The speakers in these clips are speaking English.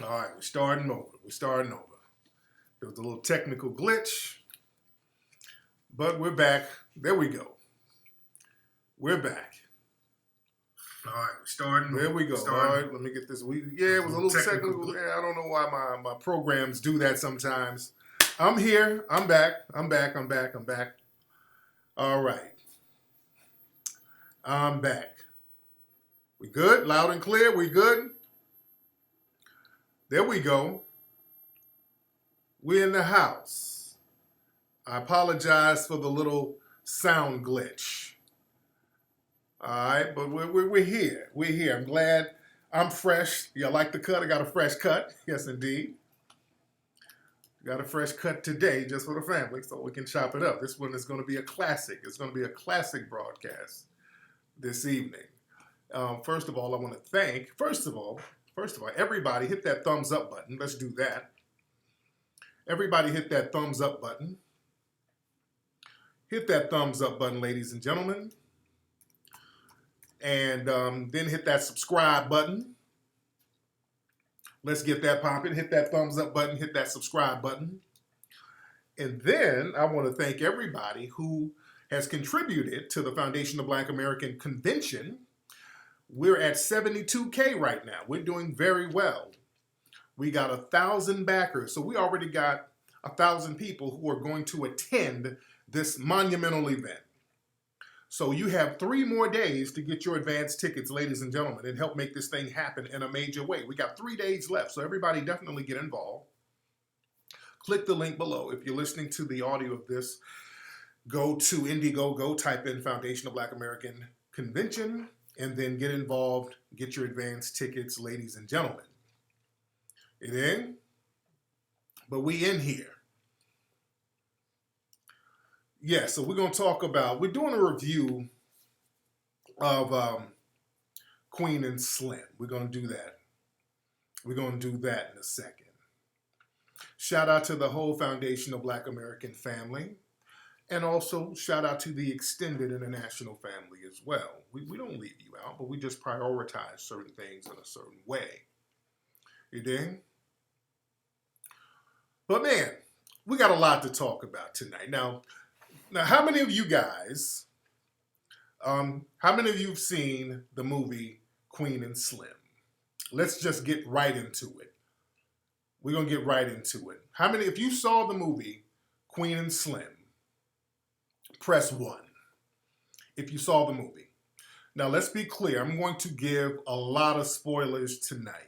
All right, we're starting over. There was a little technical glitch, but we're back. There we go. We're back. All right, we're starting. There we go. All right, let me get this. It was a little technical. Yeah, I don't know why my programs do that sometimes. I'm here. I'm back. All right. I'm back. We good? Loud and clear? We good? There we go. We're in the house. I apologize for the little sound glitch. All right, but we're here. We're here. I'm glad I'm fresh. Y'all like the cut? I got a fresh cut. Yes, indeed. Got a fresh cut today just for the family, so we can chop it up. This one is going to be a classic. It's going to be a classic broadcast this evening. First of all, I want to thank, first of all, everybody hit that thumbs up button. Let's do that. Everybody hit that thumbs up button. Hit that thumbs up button, ladies and gentlemen. And then hit that subscribe button. Let's get that popping. Hit that thumbs up button. Hit that subscribe button. And then I want to thank everybody who has contributed to the Foundation of Black American Convention. We're at 72K right now. We're doing very well. We got 1,000 backers. So we already got 1,000 people who are going to attend this monumental event. So you have 3 more days to get your advance tickets, ladies and gentlemen, and help make this thing happen in a major way. We got 3 days left, so everybody definitely get involved. Click the link below. If you're listening to the audio of this, go to Indiegogo, type in Foundation of Black American Convention, and then get involved, get your advance tickets, ladies and gentlemen. It in? But we in here. Yeah, so we're going to talk about, we're doing a review of Queen and Slim. We're going to do that. We're going to do that in a second. Shout out to the whole Foundation of Black American family. And also shout out to the extended international family as well. We don't leave you out, but we just prioritize certain things in a certain way. You dig? But man, we got a lot to talk about tonight. Now, how many of you guys, how many of you have seen the movie Queen and Slim? Let's just get right into it. We're going to get right into it. How many, if you saw the movie Queen and Slim, press 1. If you saw the movie. Now, let's be clear. I'm going to give a lot of spoilers tonight.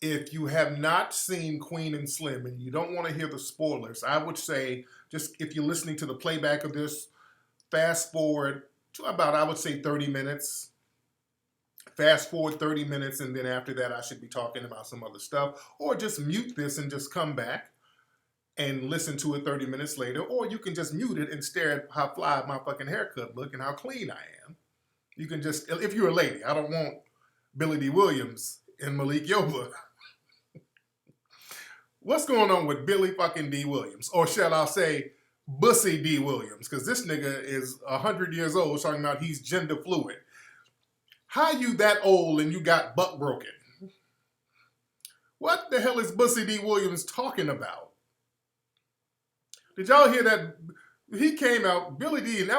If you have not seen Queen and Slim and you don't want to hear the spoilers, I would say, just if you're listening to the playback of this, fast forward to about, I would say, 30 minutes. Fast forward 30 minutes, and then after that, I should be talking about some other stuff. Or just mute this and just come back and listen to it 30 minutes later. Or you can just mute it and stare at how fly my fucking haircut look and how clean I am. You can just, if you're a lady, I don't want Billy Dee Williams and Malik Yoba. What's going on with Billy fucking Dee Williams? Or shall I say, Bussy Dee Williams? Because this nigga is 100 years old talking about he's gender fluid. How you that old and you got butt broken? What the hell is Bussy Dee Williams talking about? Did y'all hear that? He came out, Billy Dee, and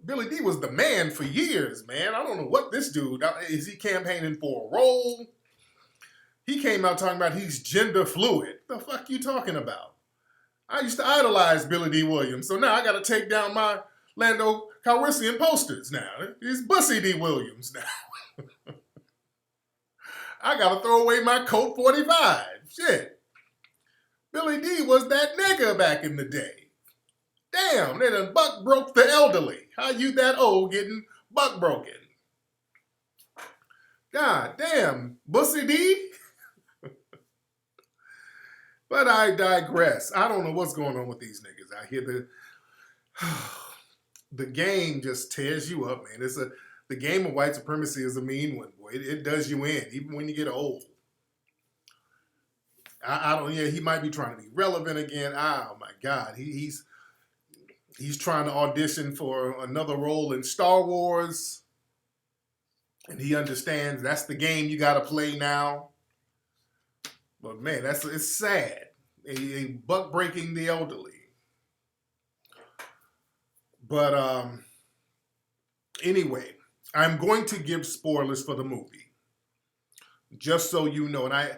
Billy Dee was the man for years, man. I don't know what this dude, is he campaigning for a role? He came out talking about he's gender fluid. The fuck you talking about? I used to idolize Billy Dee Williams, so now I got to take down my Lando Calrissian posters now. He's Bussy Dee Williams now. I got to throw away my Colt 45. Shit. Billy Dee was that nigga back in the day. Damn, they done buck broke the elderly. How you that old getting buck broken? God damn, Bussy Dee. But I digress. I don't know what's going on with these niggas. I hear the game just tears you up, man. The game of white supremacy is a mean one, boy. It does you in, even when you get old. He might be trying to be relevant again. Oh my God. He's trying to audition for another role in Star Wars. And he understands that's the game you got to play now. But man, it's sad. A buck breaking the elderly. But anyway, I'm going to give spoilers for the movie, just so you know. And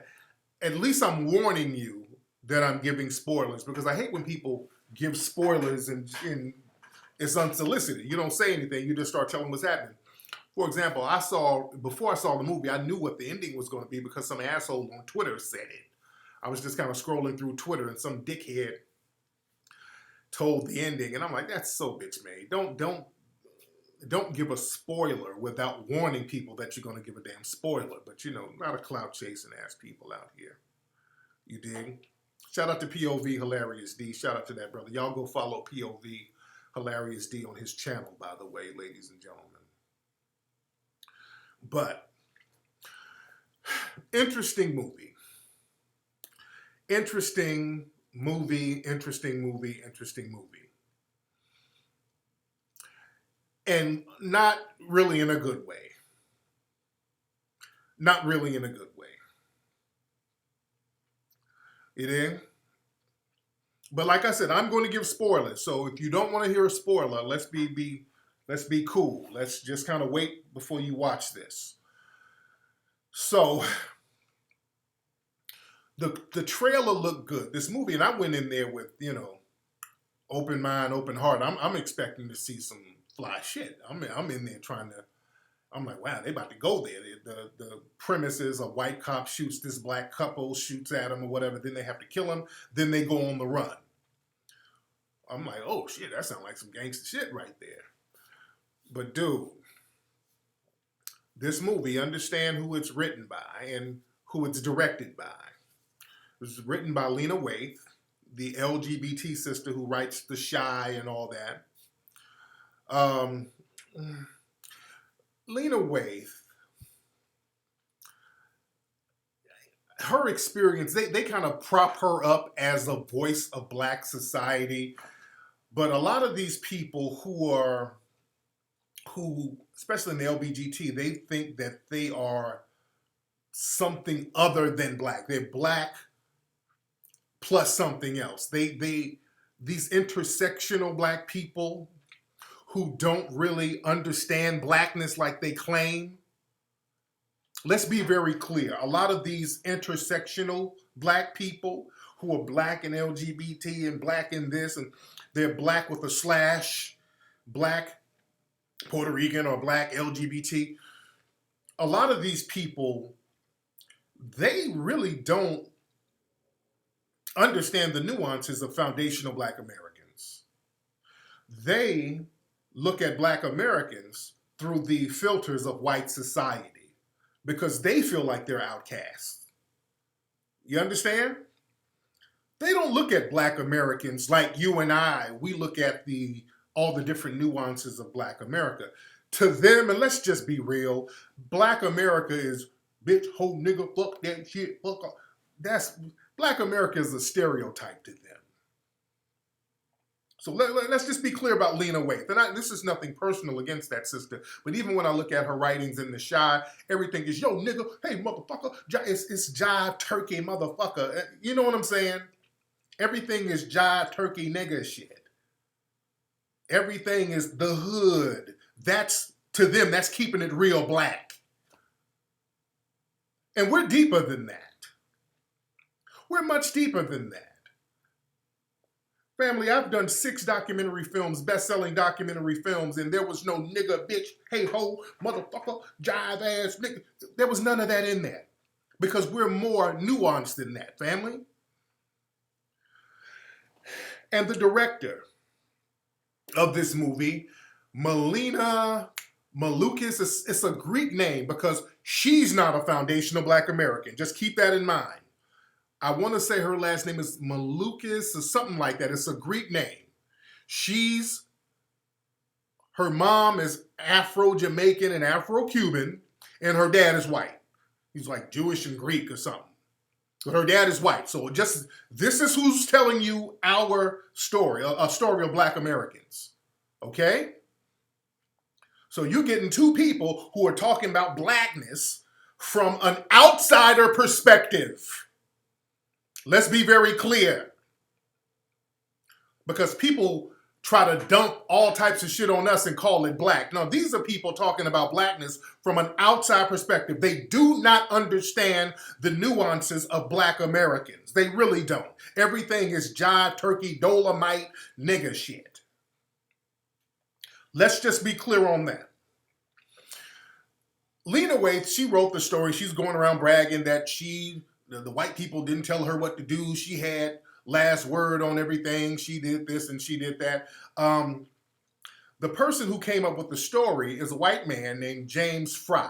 at least I'm warning you that I'm giving spoilers, because I hate when people give spoilers and it's unsolicited. You don't say anything. You just start telling what's happening. For example, before I saw the movie, I knew what the ending was going to be because some asshole on Twitter said it. I was just kind of scrolling through Twitter and some dickhead told the ending, and I'm like, that's so bitch made. Don't give a spoiler without warning people that you're going to give a damn spoiler. But not a clout chasing ass people out here. You dig? Shout out to POV Hilarious D. Shout out to that brother. Y'all go follow POV Hilarious D on his channel, by the way, ladies and gentlemen. But interesting movie. Interesting movie. And not really in a good way. Not really in a good way. It is. But like I said, I'm going to give spoilers. So if you don't want to hear a spoiler, let's be cool. Let's just kind of wait before you watch this. So the trailer looked good. This movie, and I went in there with, open mind, open heart. I'm expecting to see some fly shit. I'm in there I'm like, wow, they about to go there. The premise is a white cop shoots this black couple, shoots at him or whatever, then they have to kill him, then they go on the run. I'm like, oh shit, that sounds like some gangster shit right there. But dude, this movie, understand who it's written by and who it's directed by. It was written by Lena Waithe, the LGBT sister who writes The Shy and all that. Lena Waithe, her experience, they kind of prop her up as a voice of black society. But a lot of these people who, especially in the LGBT, they think that they are something other than black. They're black plus something else. These intersectional black people who don't really understand blackness like they claim. Let's be very clear. A lot of these intersectional black people who are black and LGBT and black in this, and they're black with a slash, black Puerto Rican or black LGBT. A lot of these people, they really don't understand the nuances of foundational black Americans. They look at black Americans through the filters of white society because they feel like they're outcasts. You understand? They don't look at black Americans like you and I. We look at all the different nuances of black America. To them, and let's just be real, black America is bitch, hoe, nigga, fuck that shit, fuck all. Black America is a stereotype to them. So let's just be clear about Lena Waithe. And this is nothing personal against that sister, but even when I look at her writings in The Shy, everything is, yo, nigga, hey, motherfucker, it's jive, turkey, motherfucker. You know what I'm saying? Everything is jive, turkey, nigga shit. Everything is the hood. To them, that's keeping it real black. And we're deeper than that. We're much deeper than that. Family, I've done 6 documentary films, best-selling documentary films, and there was no nigga, bitch, hey ho, motherfucker, jive ass nigga. There was none of that in there because we're more nuanced than that, family. And the director of this movie, Melina Maloukas, it's a Greek name because she's not a foundational black American. Just keep that in mind. I want to say her last name is Maloukas or something like that. It's a Greek name. Her mom is Afro-Jamaican and Afro-Cuban, and her dad is white. He's like Jewish and Greek or something. But her dad is white. So this is who's telling you our story, a story of black Americans. Okay? So you're getting 2 people who are talking about blackness from an outsider perspective. Let's be very clear. Because people try to dump all types of shit on us and call it black. No, these are people talking about blackness from an outside perspective. They do not understand the nuances of black Americans. They really don't. Everything is jive, turkey, dolomite, nigga shit. Let's just be clear on that. Lena Waithe, she wrote the story. She's going around bragging that the white people didn't tell her what to do. She had last word on everything. She did this and she did that. The person who came up with the story is a white man named James Frey.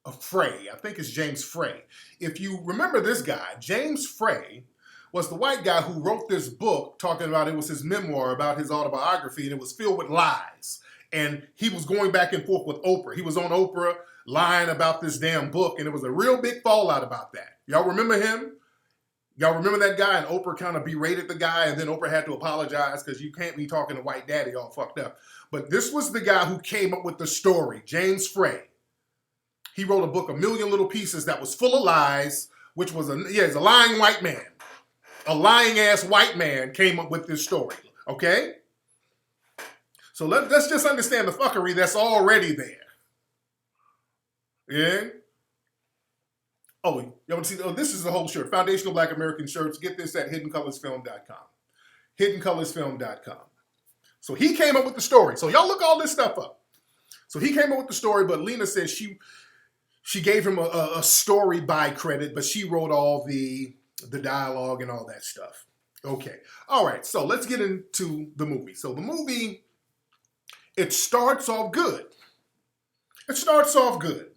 I think it's James Frey. If you remember this guy, James Frey was the white guy who wrote this book talking about, it was his memoir about his autobiography, and it was filled with lies. And he was going back and forth with Oprah. He was on Oprah lying about this damn book, and it was a real big fallout about that. Y'all remember him? Y'all remember that guy? And Oprah kind of berated the guy, and then Oprah had to apologize because you can't be talking to white daddy all fucked up. But this was the guy who came up with the story, James Frey. He wrote a book, A Million Little Pieces, that was full of lies, which was he's a lying white man. A lying ass white man came up with this story, okay? So let's just understand the fuckery that's already there. Yeah? Oh, you want to see? Oh, this is the whole shirt. Foundational Black American shirts. Get this at hiddencolorsfilm.com. Hiddencolorsfilm.com. So he came up with the story. So y'all look all this stuff up. So he came up with the story, but Lena says she gave him a story by credit, but she wrote all the dialogue and all that stuff. Okay. All right. So let's get into the movie. So the movie, it starts off good. It starts off good.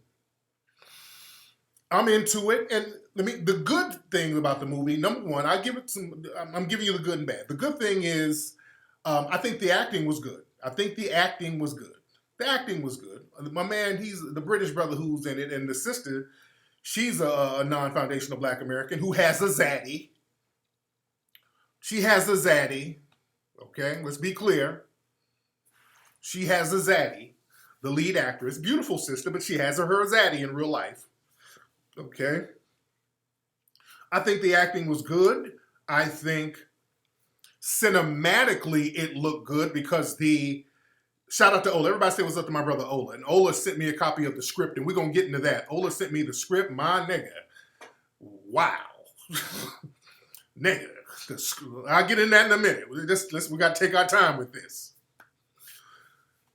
I'm into it, and the good thing about the movie, number one, I'm giving you the good and bad. The good thing is, I think the acting was good. The acting was good. My man, he's the British brother who's in it, and the sister, she's a non-foundational black American who has a zaddy. She has a zaddy. Okay, let's be clear. She has a zaddy. The lead actress, beautiful sister, but she has her zaddy in real life. Okay. I think the acting was good. I think cinematically it looked good because shout out to Ola. Everybody say what's up to my brother Ola. And Ola sent me a copy of the script, and we're going to get into that. Ola sent me the script, my nigga. Wow. Nigga. I'll get in that in a minute. We got to take our time with this.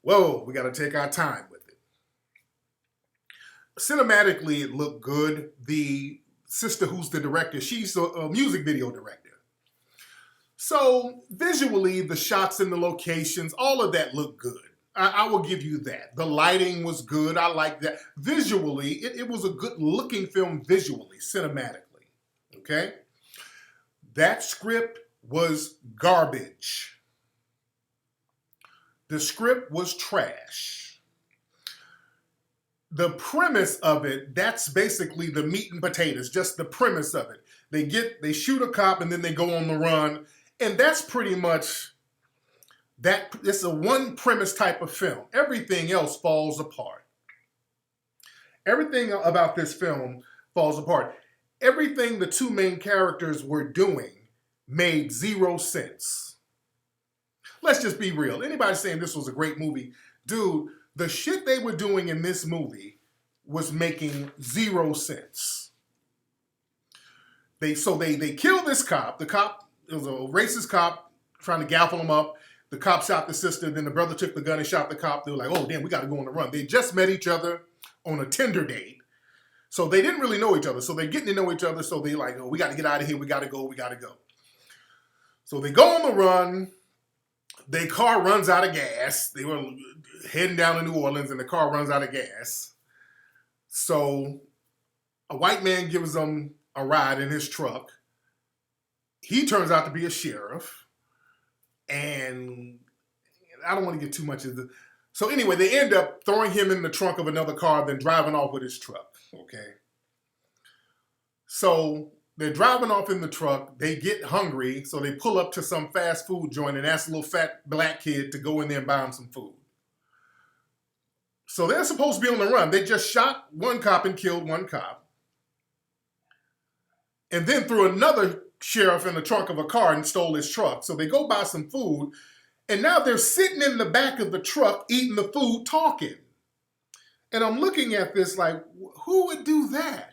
Whoa, we got to take our time with it. Cinematically, it looked good. The sister who's the director, she's a music video director. So visually, the shots and the locations, all of that looked good. I will give you that. The lighting was good. I like that. Visually, it was a good looking film visually, cinematically. Okay? That script was garbage. The script was trash. The premise of it, that's basically the meat and potatoes, just the premise of it. They shoot a cop and then they go on the run. And that's pretty much that. It's a one premise type of film. Everything else falls apart. Everything about this film falls apart. Everything the two main characters were doing made zero sense. Let's just be real. Anybody saying this was a great movie, dude, the shit they were doing in this movie was making zero sense. They killed this cop. The cop, it was a racist cop trying to gaffle him up. The cop shot the sister. Then the brother took the gun and shot the cop. They were like, oh, damn, we got to go on the run. They just met each other on a Tinder date. So they didn't really know each other. So they're getting to know each other. So they like, oh, we got to get out of here. We got to go. So they go on the run. Their car runs out of gas. They were heading down to New Orleans, and the car runs out of gas. So a white man gives them a ride in his truck. He turns out to be a sheriff. And I don't want to get too much into. So anyway, they end up throwing him in the trunk of another car, then driving off with his truck. Okay. So they're driving off in the truck. They get hungry, so they pull up to some fast food joint and ask a little fat black kid to go in there and buy them some food. So they're supposed to be on the run. They just shot one cop and killed one cop. And then threw another sheriff in the trunk of a car and stole his truck. So they go buy some food, and now they're sitting in the back of the truck eating the food, talking. And I'm looking at this like, who would do that?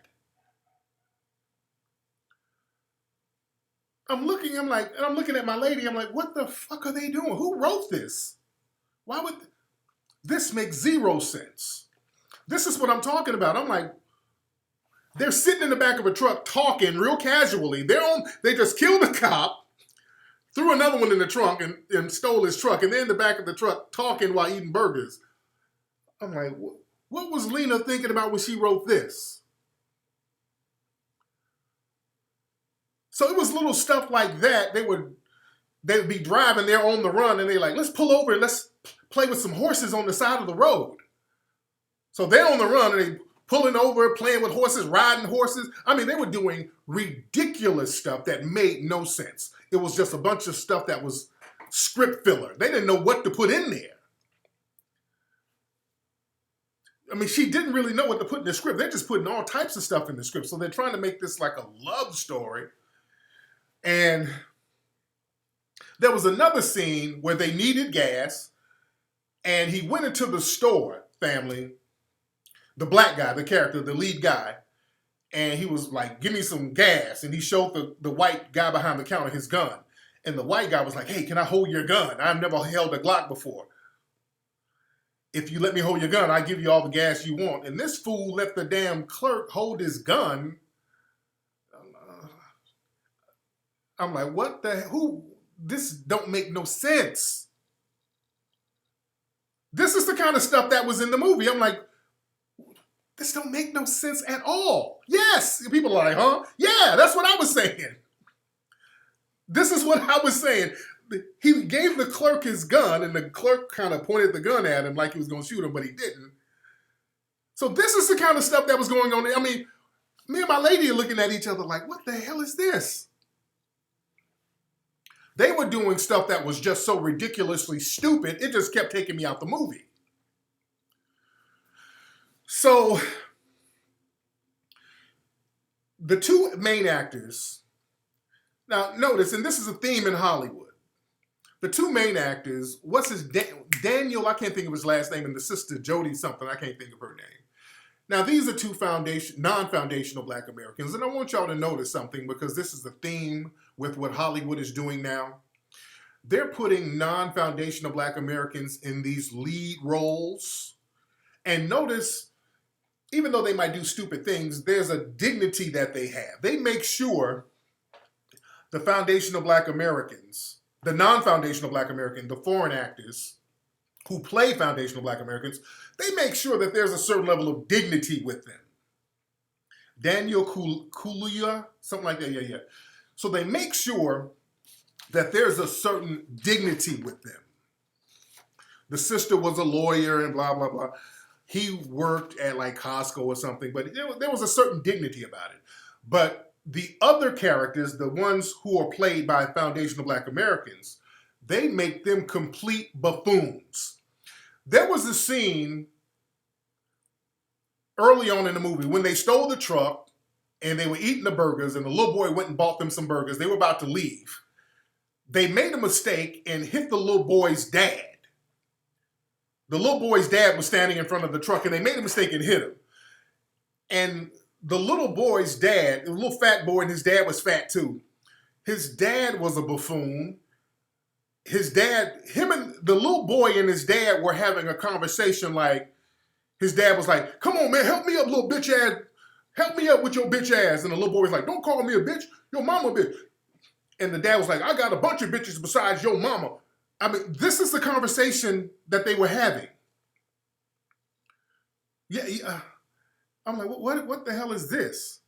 I'm looking at my lady, I'm like, what the fuck are they doing? Who wrote this? Why would this make zero sense? This is what I'm talking about. I'm like, they're sitting in the back of a truck talking real casually. They just killed a cop, threw another one in the trunk and stole his truck, and they're in the back of the truck talking while eating burgers. I'm like, what was Lena thinking about when she wrote this? So it was little stuff like that. They would be driving, they're on the run, and they're like, let's pull over and let's play with some horses on the side of the road. So they're on the run and they pulling over, playing with horses, riding horses. I mean, they were doing ridiculous stuff that made no sense. It was just a bunch of stuff that was script filler. They didn't know what to put in there. I mean, she didn't really know what to put in the script. They're just putting all types of stuff in the script. So they're trying to make this like a love story. And there was another scene where they needed gas, and he went into the store, family, the black guy, the character, the lead guy, and he was like, give me some gas. And he showed the white guy behind the counter his gun. And the white guy was like, hey, can I hold your gun? I've never held a Glock before. If you let me hold your gun, I'll give you all the gas you want. And this fool let the damn clerk hold his gun. I'm like, what the, who? This don't make no sense. This is the kind of stuff that was in the movie. I'm like, this don't make no sense at all. Yes. People are like, huh? Yeah, that's what I was saying. This is what I was saying. He gave the clerk his gun, and the clerk kind of pointed the gun at him like he was going to shoot him, but he didn't. So this is the kind of stuff that was going on. I mean, me and my lady are looking at each other like, what the hell is this? They were doing stuff that was just so ridiculously stupid, it just kept taking me out the movie. So, the two main actors, now notice, and this is a theme in Hollywood, the two main actors, what's his, Daniel, I can't think of his last name, and the sister, Jody something, I can't think of her name. Now, these are two non-foundational black Americans, and I want y'all to notice something because this is the theme with what Hollywood is doing now. They're putting non-foundational black Americans in these lead roles. And notice, even though they might do stupid things, there's a dignity that they have. They make sure the foundational black Americans, the non-foundational black American, the foreign actors who play foundational black Americans, they make sure that there's a certain level of dignity with them. Daniel Kaluuya, something like that, yeah. So they make sure that there's a certain dignity with them. The sister was a lawyer and blah, blah, blah. He worked at like Costco or something, but there was a certain dignity about it. But the other characters, the ones who are played by foundational black Americans, they make them complete buffoons. There was a scene early on in the movie when they stole the truck and they were eating the burgers and the little boy went and bought them some burgers. They were about to leave. They made a mistake and hit the little boy's dad. The little boy's dad was standing in front of the truck and they made a mistake and hit him. And the little boy's dad, the little fat boy, and his dad was fat too. His dad was a buffoon. His dad, him and the little boy and his dad were having a conversation like, his dad was like, come on, man, help me up, little bitch ass. Help me up with your bitch ass. And the little boy was like, don't call me a bitch, your mama bitch. And the dad was like, I got a bunch of bitches besides your mama. I mean, this is the conversation that they were having. Yeah. I'm like, what the hell is this?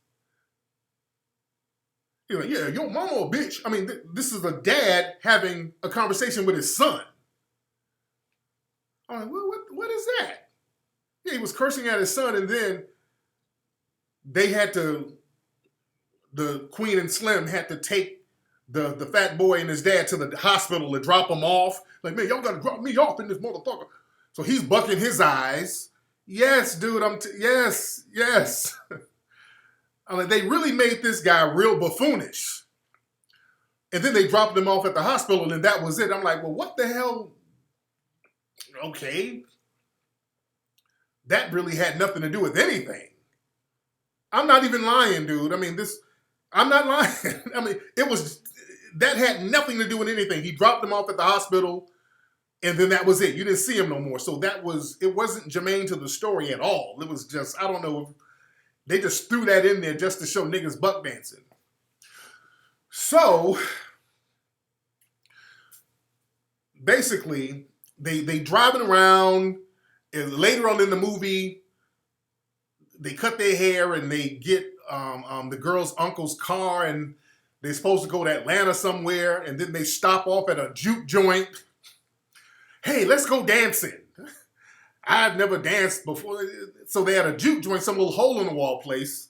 You're like, yeah, your mama a bitch. I mean, this is a dad having a conversation with his son. I'm like, what is that? Yeah, he was cursing at his son, and then they had to, the Queen and Slim had to take the fat boy and his dad to the hospital to drop him off. Like, man, y'all gotta drop me off in this motherfucker. So he's bucking his eyes. Yes, dude, yes. I'm like, they really made this guy real buffoonish. And then they dropped him off at the hospital, and that was it. I'm like, well, what the hell? Okay. That really had nothing to do with anything. I'm not even lying, dude. I mean, I'm not lying. I mean, that had nothing to do with anything. He dropped him off at the hospital, and then that was it. You didn't see him no more. So it wasn't germane to the story at all. It was just, I don't know, they just threw that in there just to show niggas buck dancing. So, basically, they driving around, and later on in the movie, they cut their hair and they get the girl's uncle's car, and they're supposed to go to Atlanta somewhere, and then they stop off at a juke joint. Hey, let's go dancing. I've never danced before. So they had a juke joint, some little hole in the wall place.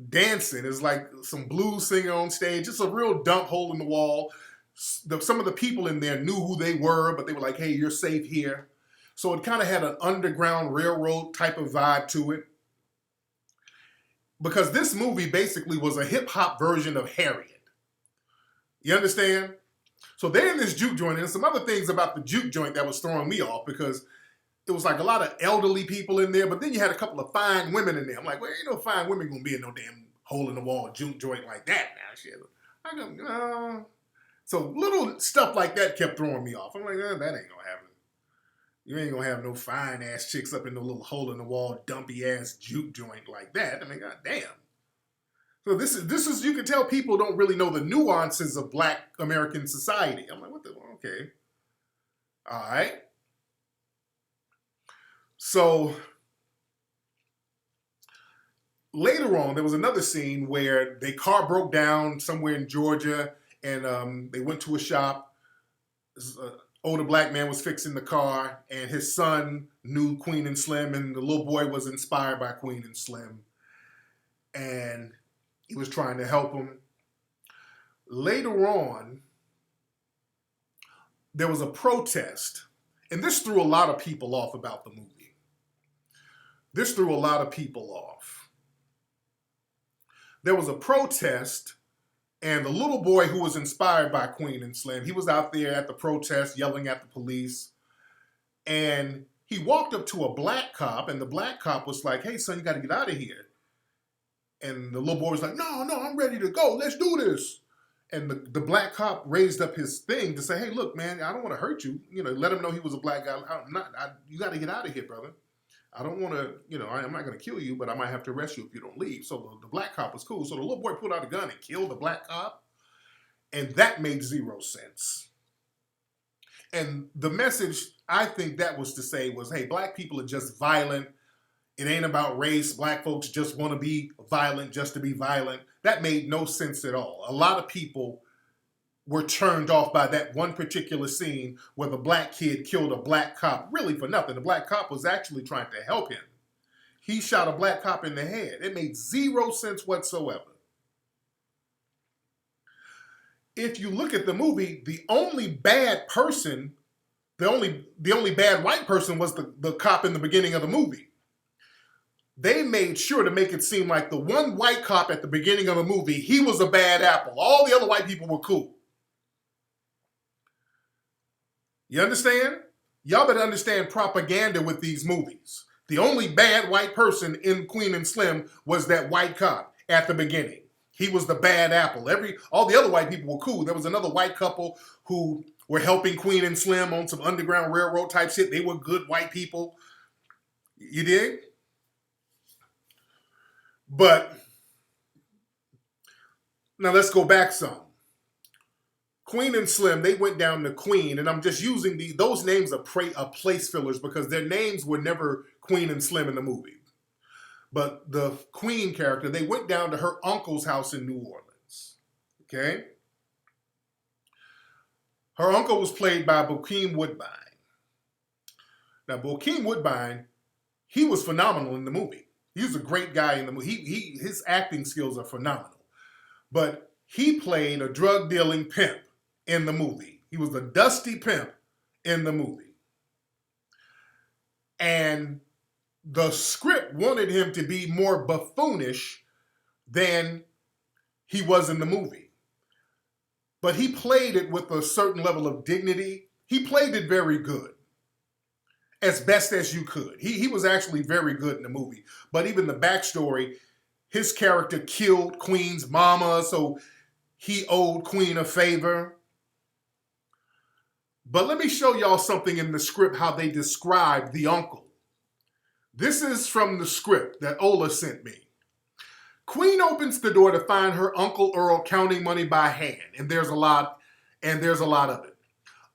Dancing. It's like some blues singer on stage. It's a real dump hole in the wall. Some of the people in there knew who they were, but they were like, hey, you're safe here. So it kind of had an Underground Railroad type of vibe to it. Because this movie basically was a hip-hop version of Harriet. You understand? So they're in this juke joint, and some other things about the juke joint that was throwing me off, because it was like a lot of elderly people in there, but then you had a couple of fine women in there. I'm like, well, ain't no fine women gonna be in no damn hole-in-the-wall juke joint like that now. Shit. So little stuff like that kept throwing me off. I'm like, that ain't gonna happen. You ain't gonna have no fine-ass chicks up in the little hole-in-the-wall, dumpy-ass juke joint like that. I mean, goddamn. So this is you can tell people don't really know the nuances of Black American society. I'm like, what the, okay. All right. So later on, there was another scene where their car broke down somewhere in Georgia, and they went to a shop. This older Black man was fixing the car, and his son knew Queen and Slim, and the little boy was inspired by Queen and Slim. And he was trying to help him. Later on, there was a protest, and this threw a lot of people off about the movie. This threw a lot of people off. There was a protest, and the little boy who was inspired by Queen and Slim, he was out there at the protest yelling at the police, and he walked up to a black cop, and the black cop was like, hey, son, you got to get out of here. And the little boy was like, no, I'm ready to go. Let's do this. And the black cop raised up his thing to say, hey, look, man, I don't want to hurt you. You know, let him know he was a black guy. You got to get out of here, brother. I don't want to, I'm not going to kill you, but I might have to arrest you if you don't leave. So the black cop was cool. So the little boy pulled out a gun and killed the black cop. And that made zero sense. And the message, I think that was to say was, hey, black people are just violent. It ain't about race. Black folks just want to be violent just to be violent. That made no sense at all. A lot of people were turned off by that one particular scene where the black kid killed a black cop, really for nothing. The black cop was actually trying to help him. He shot a black cop in the head. It made zero sense whatsoever. If you look at the movie, the only bad person, the only bad white person was the cop in the beginning of the movie. They made sure to make it seem like the one white cop at the beginning of the movie, he was a bad apple. All the other white people were cool. You understand? Y'all better understand propaganda with these movies. The only bad white person in Queen and Slim was that white cop at the beginning. He was the bad apple. All the other white people were cool. There was another white couple who were helping Queen and Slim on some Underground Railroad type shit. They were good white people. You dig? But now let's go back some. Queen and Slim, they went down to Queen, and I'm just using those names are place fillers because their names were never Queen and Slim in the movie. But the Queen character, they went down to her uncle's house in New Orleans. Okay? Her uncle was played by Bokeem Woodbine. Now, Bokeem Woodbine, he was phenomenal in the movie. He was a great guy in the movie. His acting skills are phenomenal. But he played a drug-dealing pimp in the movie. He was a dusty pimp in the movie. And the script wanted him to be more buffoonish than he was in the movie. but he played it with a certain level of dignity. He played it very good, as best as you could. He was actually very good in the movie. But even the backstory, his character killed Queen's mama, so he owed Queen a favor. But let me show y'all something in the script, how they describe the uncle. This is from the script that Ola sent me. Queen opens the door to find her Uncle Earl counting money by hand, and there's a lot of it.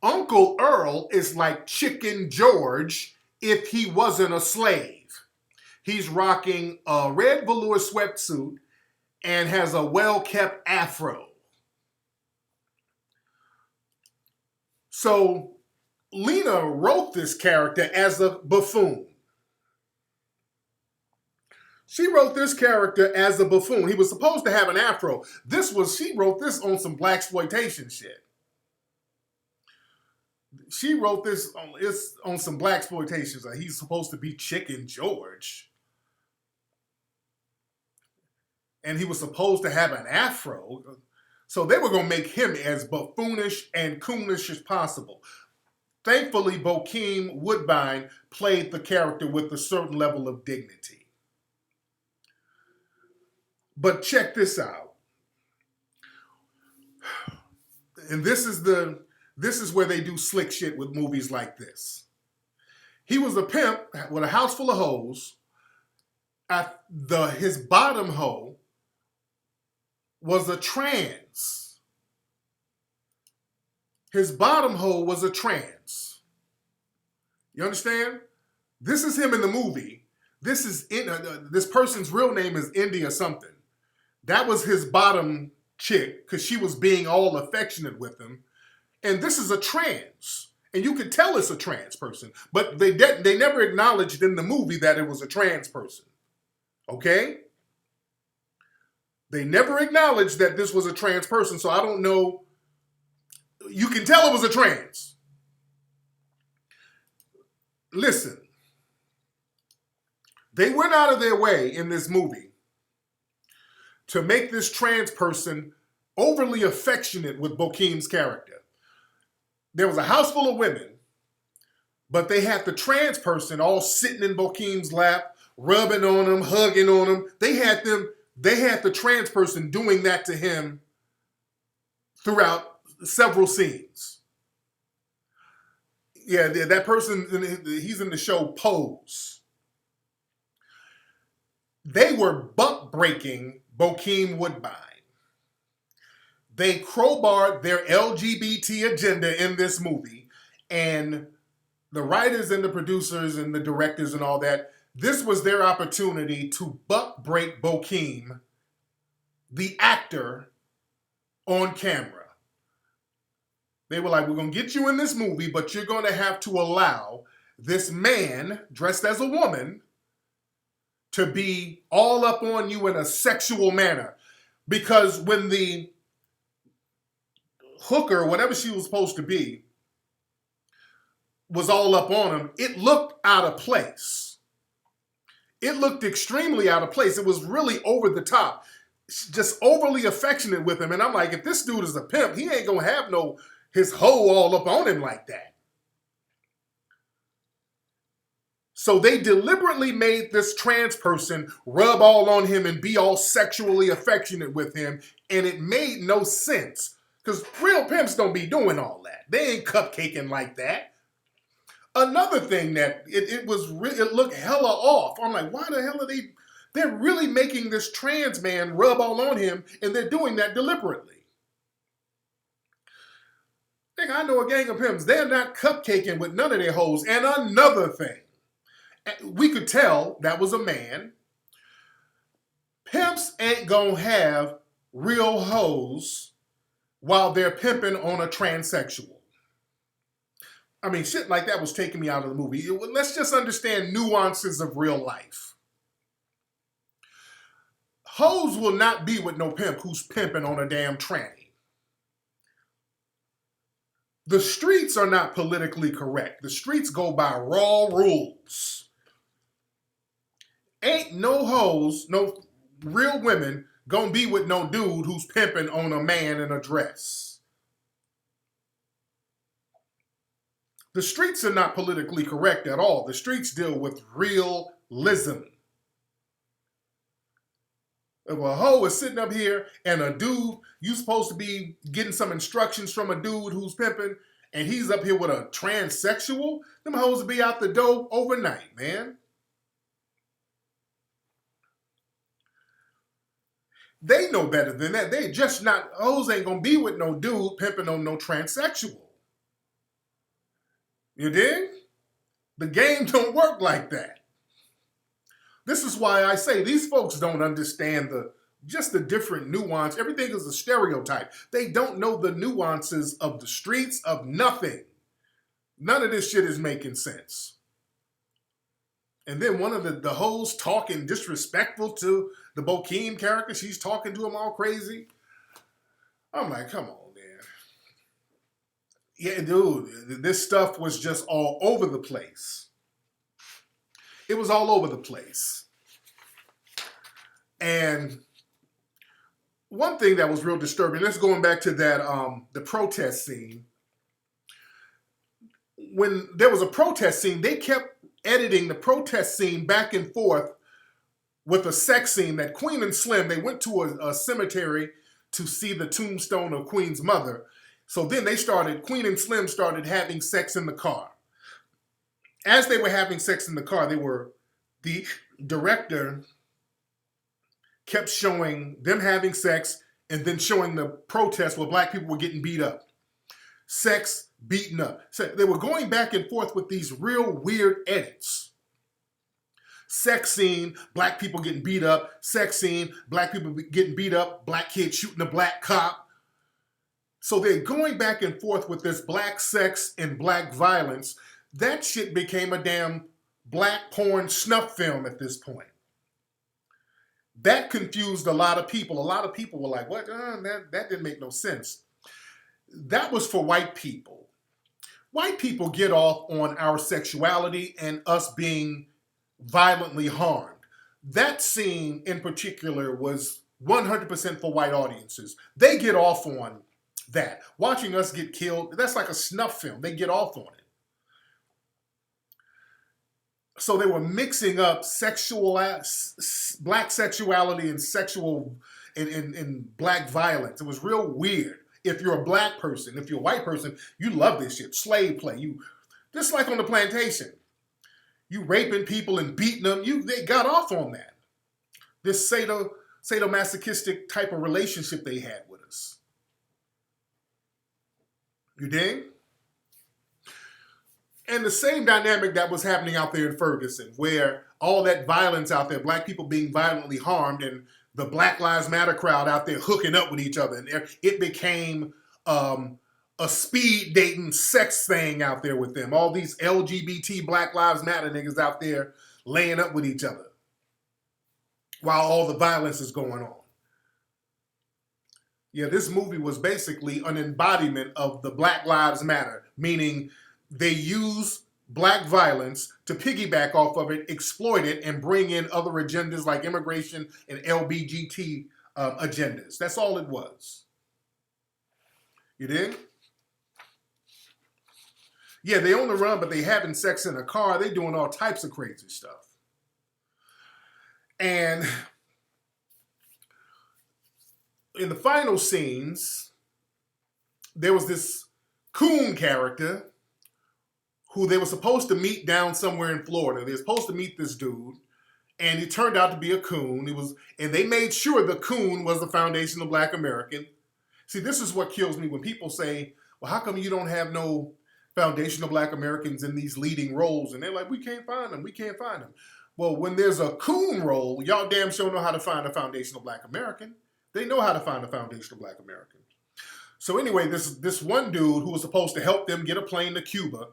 Uncle Earl is like Chicken George if he wasn't a slave. He's rocking a red velour sweatsuit and has a well-kept afro. So Lena wrote this character as a buffoon. She wrote this character as a buffoon. He was supposed to have an afro. She wrote this on some blaxploitation shit. She wrote this on some blaxploitation. Like he's supposed to be Chicken George. And he was supposed to have an afro. So they were going to make him as buffoonish and coonish as possible. Thankfully, Bokeem Woodbine played the character with a certain level of dignity. But check this out. And this is where they do slick shit with movies like this. He was a pimp with a house full of hoes. His bottom hoe was a trans. His bottom hoe was a trans. You understand? This is him in the movie. This person's real name is India something. That was his bottom chick because she was being all affectionate with him. And this is a trans. And you could tell it's a trans person. But they never acknowledged in the movie that it was a trans person. Okay? They never acknowledged that this was a trans person, so I don't know. You can tell it was a trans. Listen. They went out of their way in this movie to make this trans person overly affectionate with Bokeem's character. There was a house full of women, but they had the trans person all sitting in Bokeem's lap, rubbing on him, hugging on him. They had the trans person doing that to him throughout several scenes. Yeah, that person, he's in the show Pose. They were buck breaking Bokeem Woodbine. They crowbarred their LGBT agenda in this movie, and the writers and the producers and the directors and all that, this was their opportunity to buck break Bokeem, the actor, on camera. They were like, we're going to get you in this movie, but you're going to have to allow this man dressed as a woman to be all up on you in a sexual manner. Because when the hooker, whatever she was supposed to be, was all up on him, it looked out of place. It looked extremely out of place. It was really over the top. Just overly affectionate with him. And I'm like, if this dude is a pimp, he ain't gonna have his hoe all up on him like that. So they deliberately made this trans person rub all on him and be all sexually affectionate with him, and it made no sense. Because real pimps don't be doing all that. They ain't cupcaking like that. Another thing that it looked hella off. I'm like, why the hell are they're really making this trans man rub all on him, and they're doing that deliberately. I know a gang of pimps, they're not cupcaking with none of their hoes. And another thing, we could tell that was a man. Pimps ain't gonna have real hoes while they're pimping on a transsexual. I mean, shit like that was taking me out of the movie. Let's just understand nuances of real life. Hoes will not be with no pimp who's pimping on a damn tranny. The streets are not politically correct. The streets go by raw rules. Ain't no hoes, no real women, gonna be with no dude who's pimping on a man in a dress. The streets are not politically correct at all. The streets deal with realism. If a hoe is sitting up here and a dude, you supposed to be getting some instructions from a dude who's pimping, and he's up here with a transsexual, them hoes will be out the door overnight, man. They know better than that. They just not, hoes ain't gonna be with no dude pimping on no transsexual. You dig? The game don't work like that. This is why I say these folks don't understand just the different nuance. Everything is a stereotype. They don't know the nuances of the streets, of nothing. None of this shit is making sense. And then one of the hoes talking disrespectful to the Bokeem character. She's talking to him all crazy. I'm like, come on, man. Yeah, dude, this stuff was just all over the place. It was all over the place. And one thing that was real disturbing, let's going back to that the protest scene. When there was a protest scene, they kept editing the protest scene back and forth with a sex scene that Queen and Slim, they went to a cemetery to see the tombstone of Queen's mother. So then Queen and Slim started having sex in the car. As they were having sex in the car, the director kept showing them having sex and then showing the protest where black people were getting beat up. Sex, beaten up. So they were going back and forth with these real weird edits. Sex scene, black people getting beat up. Sex scene, black people getting beat up. Black kid shooting a black cop. So they're going back and forth with this black sex and black violence. That shit became a damn black porn snuff film at this point. That confused a lot of people. A lot of people were like, what? That didn't make no sense. That was for white people. White people get off on our sexuality and us being violently harmed. That scene in particular was 100% for white audiences. They get off on that. Watching us get killed, that's like a snuff film. They get off on it. So they were mixing up black sexuality and sexual and black violence. It was real weird. If you're a black person, if you're a white person, you love this shit. Slave play. You just like on the plantation. You raping people and beating them. They got off on that. This sadomasochistic type of relationship they had with us. You dig? And the same dynamic that was happening out there in Ferguson, where all that violence out there, black people being violently harmed, and the Black Lives Matter crowd out there hooking up with each other. And it became a speed dating sex thing out there with them. All these LGBT Black Lives Matter niggas out there laying up with each other while all the violence is going on. Yeah, this movie was basically an embodiment of the Black Lives Matter, meaning they use black violence to piggyback off of it, exploit it, and bring in other agendas like immigration and LGBT agendas. That's all it was. You dig? Yeah, they on the run, but they having sex in a car. They doing all types of crazy stuff. And in the final scenes, there was this coon character who they were supposed to meet down somewhere in Florida. They were supposed to meet this dude, and he turned out to be a coon. And they made sure the coon was the foundational Black American. See, this is what kills me when people say, well, how come you don't have no foundational Black Americans in these leading roles? And they're like, we can't find them. We can't find them. Well, when there's a coon role, y'all damn sure know how to find a foundational Black American. They know how to find a foundational Black American. So anyway, this one dude who was supposed to help them get a plane to Cuba,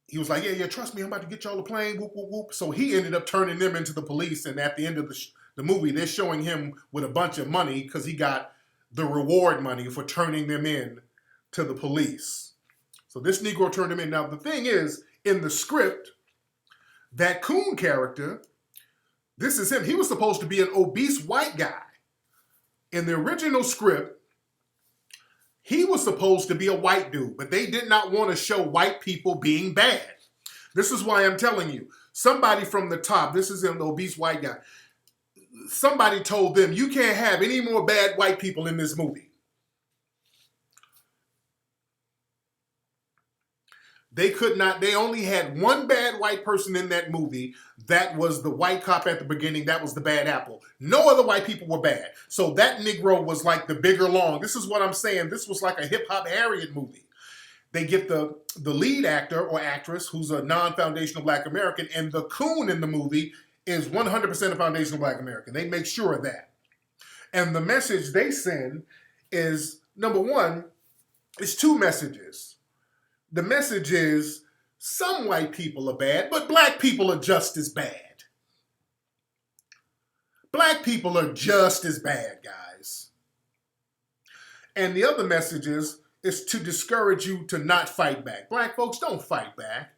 he was like, yeah, trust me, I'm about to get y'all a plane, whoop, whoop, whoop. So he ended up turning them into the police, and at the end of the movie, they're showing him with a bunch of money because he got the reward money for turning them in to the police. So this Negro turned him in. Now, the thing is, in the script, that coon character, this is him. He was supposed to be an obese white guy. In the original script, He was supposed to be a white dude, but they did not want to show white people being bad. This is why I'm telling you, somebody from the top, this is an obese white guy, somebody told them, you can't have any more bad white people in this movie. They could not, they only had one bad white person in that movie. That was the white cop at the beginning. That was the bad apple. No other white people were bad. So that Negro was like the bigger long. This is what I'm saying. This was like a hip-hop Harriet movie. They get the lead actor or actress who's a non-foundational black American, and the coon in the movie is 100% a foundational black American. They make sure of that. And the message they send is, number one, it's two messages. The message is, some white people are bad, but black people are just as bad. Black people are just as bad, guys. And the other message is to discourage you to not fight back. Black folks, don't fight back,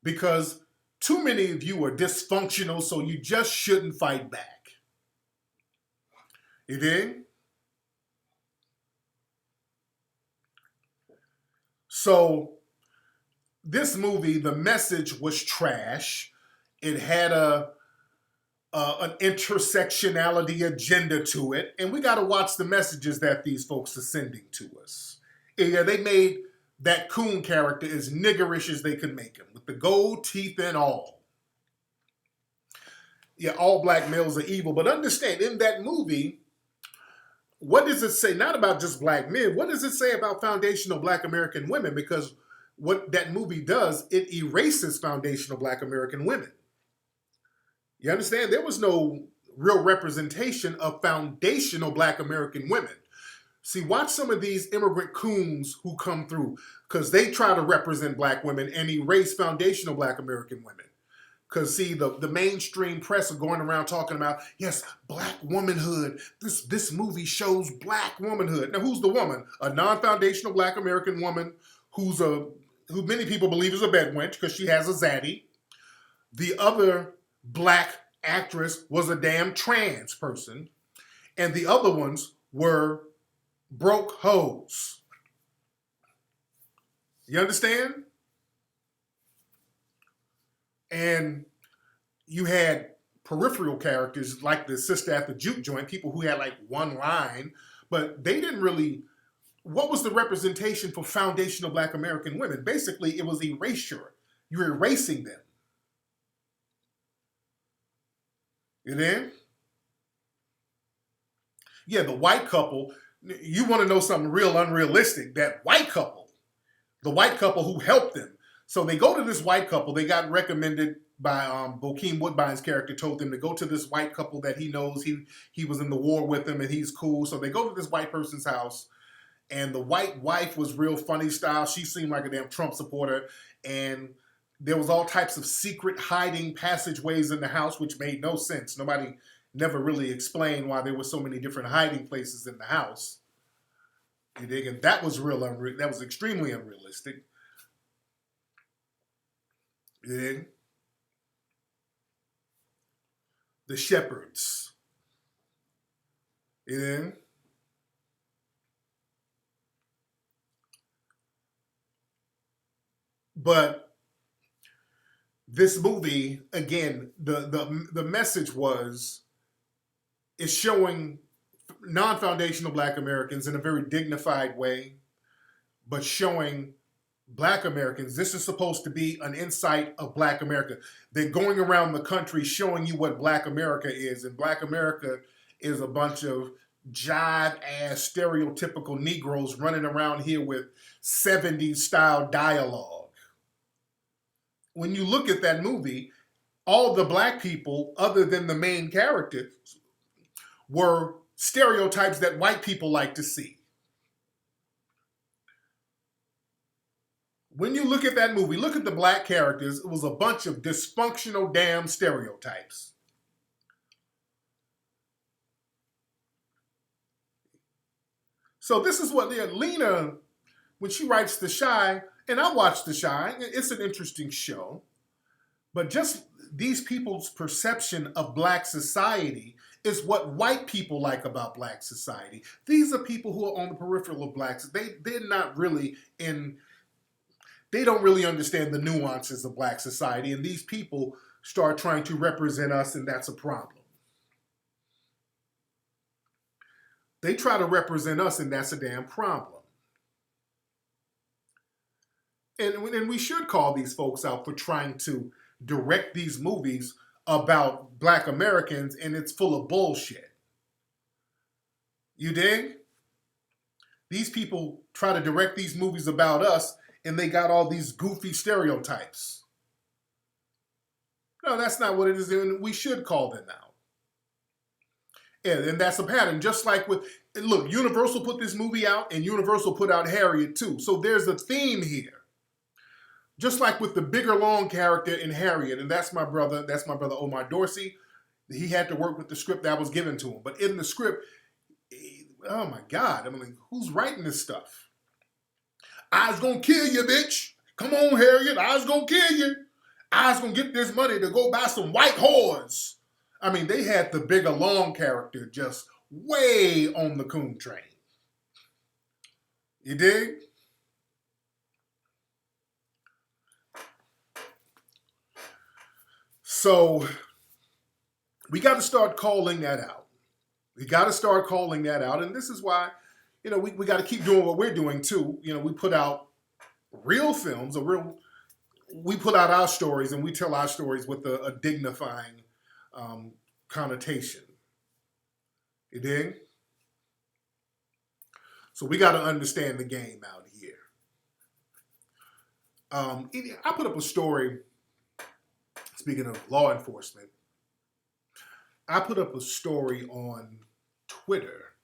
because too many of you are dysfunctional, so you just shouldn't fight back. You dig? So this movie, the message was trash. It had an intersectionality agenda to it, and we got to watch the messages that these folks are sending to us. Yeah, they made that coon character as niggerish as they could make him, with the gold teeth and all. Yeah, all black males are evil, but understand, in that movie, what does it say? Not about just black men. What does it say about foundational black American women? Because what that movie does, it erases foundational black American women. You understand? There was no real representation of foundational black American women. See, watch some of these immigrant coons who come through, because they try to represent black women and erase foundational black American women. Because, see, the mainstream press are going around talking about, yes, black womanhood. This movie shows black womanhood. Now, who's the woman? A non-foundational black American woman who many people believe is a bedwench because she has a zaddy. The other black actress was a damn trans person. And the other ones were broke hoes. You understand? And you had peripheral characters like the sister at the juke joint, people who had like one line, but they didn't really, what was the representation for foundational black American women? Basically, it was erasure. You're erasing them. You know? Yeah, the white couple, you want to know something real unrealistic, that white couple, the white couple who helped them. So they go to this white couple. They got recommended by Bokeem Woodbine's character, told them to go to this white couple that he knows. He was in the war with them and he's cool. So they go to this white person's house, and the white wife was real funny style. She seemed like a damn Trump supporter. And there was all types of secret hiding passageways in the house, which made no sense. Nobody never really explained why there were so many different hiding places in the house. You dig? And that was that was extremely unrealistic. You dig? The shepherds. You dig? But this movie, again, the message is showing non-foundational black Americans in a very dignified way, but showing black Americans, this is supposed to be an insight of black America. They're going around the country showing you what black America is, and black America is a bunch of jive-ass stereotypical Negroes running around here with 70s style dialogue. When you look at that movie, all the black people, other than the main characters, were stereotypes that white people like to see. When you look at that movie, look at the black characters, it was a bunch of dysfunctional damn stereotypes. So this is what Lena, when she writes The Chi, and I watched The Chi, it's an interesting show, but just these people's perception of black society It's what white people like about black society. These are people who are on the peripheral of blacks. They're not really in. They don't really understand the nuances of black society, and these people start trying to represent us, and that's a problem. They try to represent us, and that's a damn problem. And we should call these folks out for trying to direct these movies about black Americans, and it's full of bullshit. You dig? These people try to direct these movies about us, and they got all these goofy stereotypes. No, that's not what it is, and we should call them out. And that's a pattern. Just like with, look, Universal put this movie out, and Universal put out Harriet too. So there's a theme here. Just like with the bigger long character in Harriet, and that's my brother Omar Dorsey. He had to work with the script that was given to him. But in the script, oh my God, I mean, who's writing this stuff? I was gonna kill you, bitch. Come on, Harriet, I was gonna kill you. I was gonna get this money to go buy some white whores. I mean, they had the bigger long character just way on the coon train. You dig? So we got to start calling that out. We got to start calling that out. And this is why, we got to keep doing what we're doing too. We put out real films, we put out our stories, and we tell our stories with a dignifying connotation. You dig? So we got to understand the game out here. I put up a story, speaking of law enforcement, I put up a story on Twitter.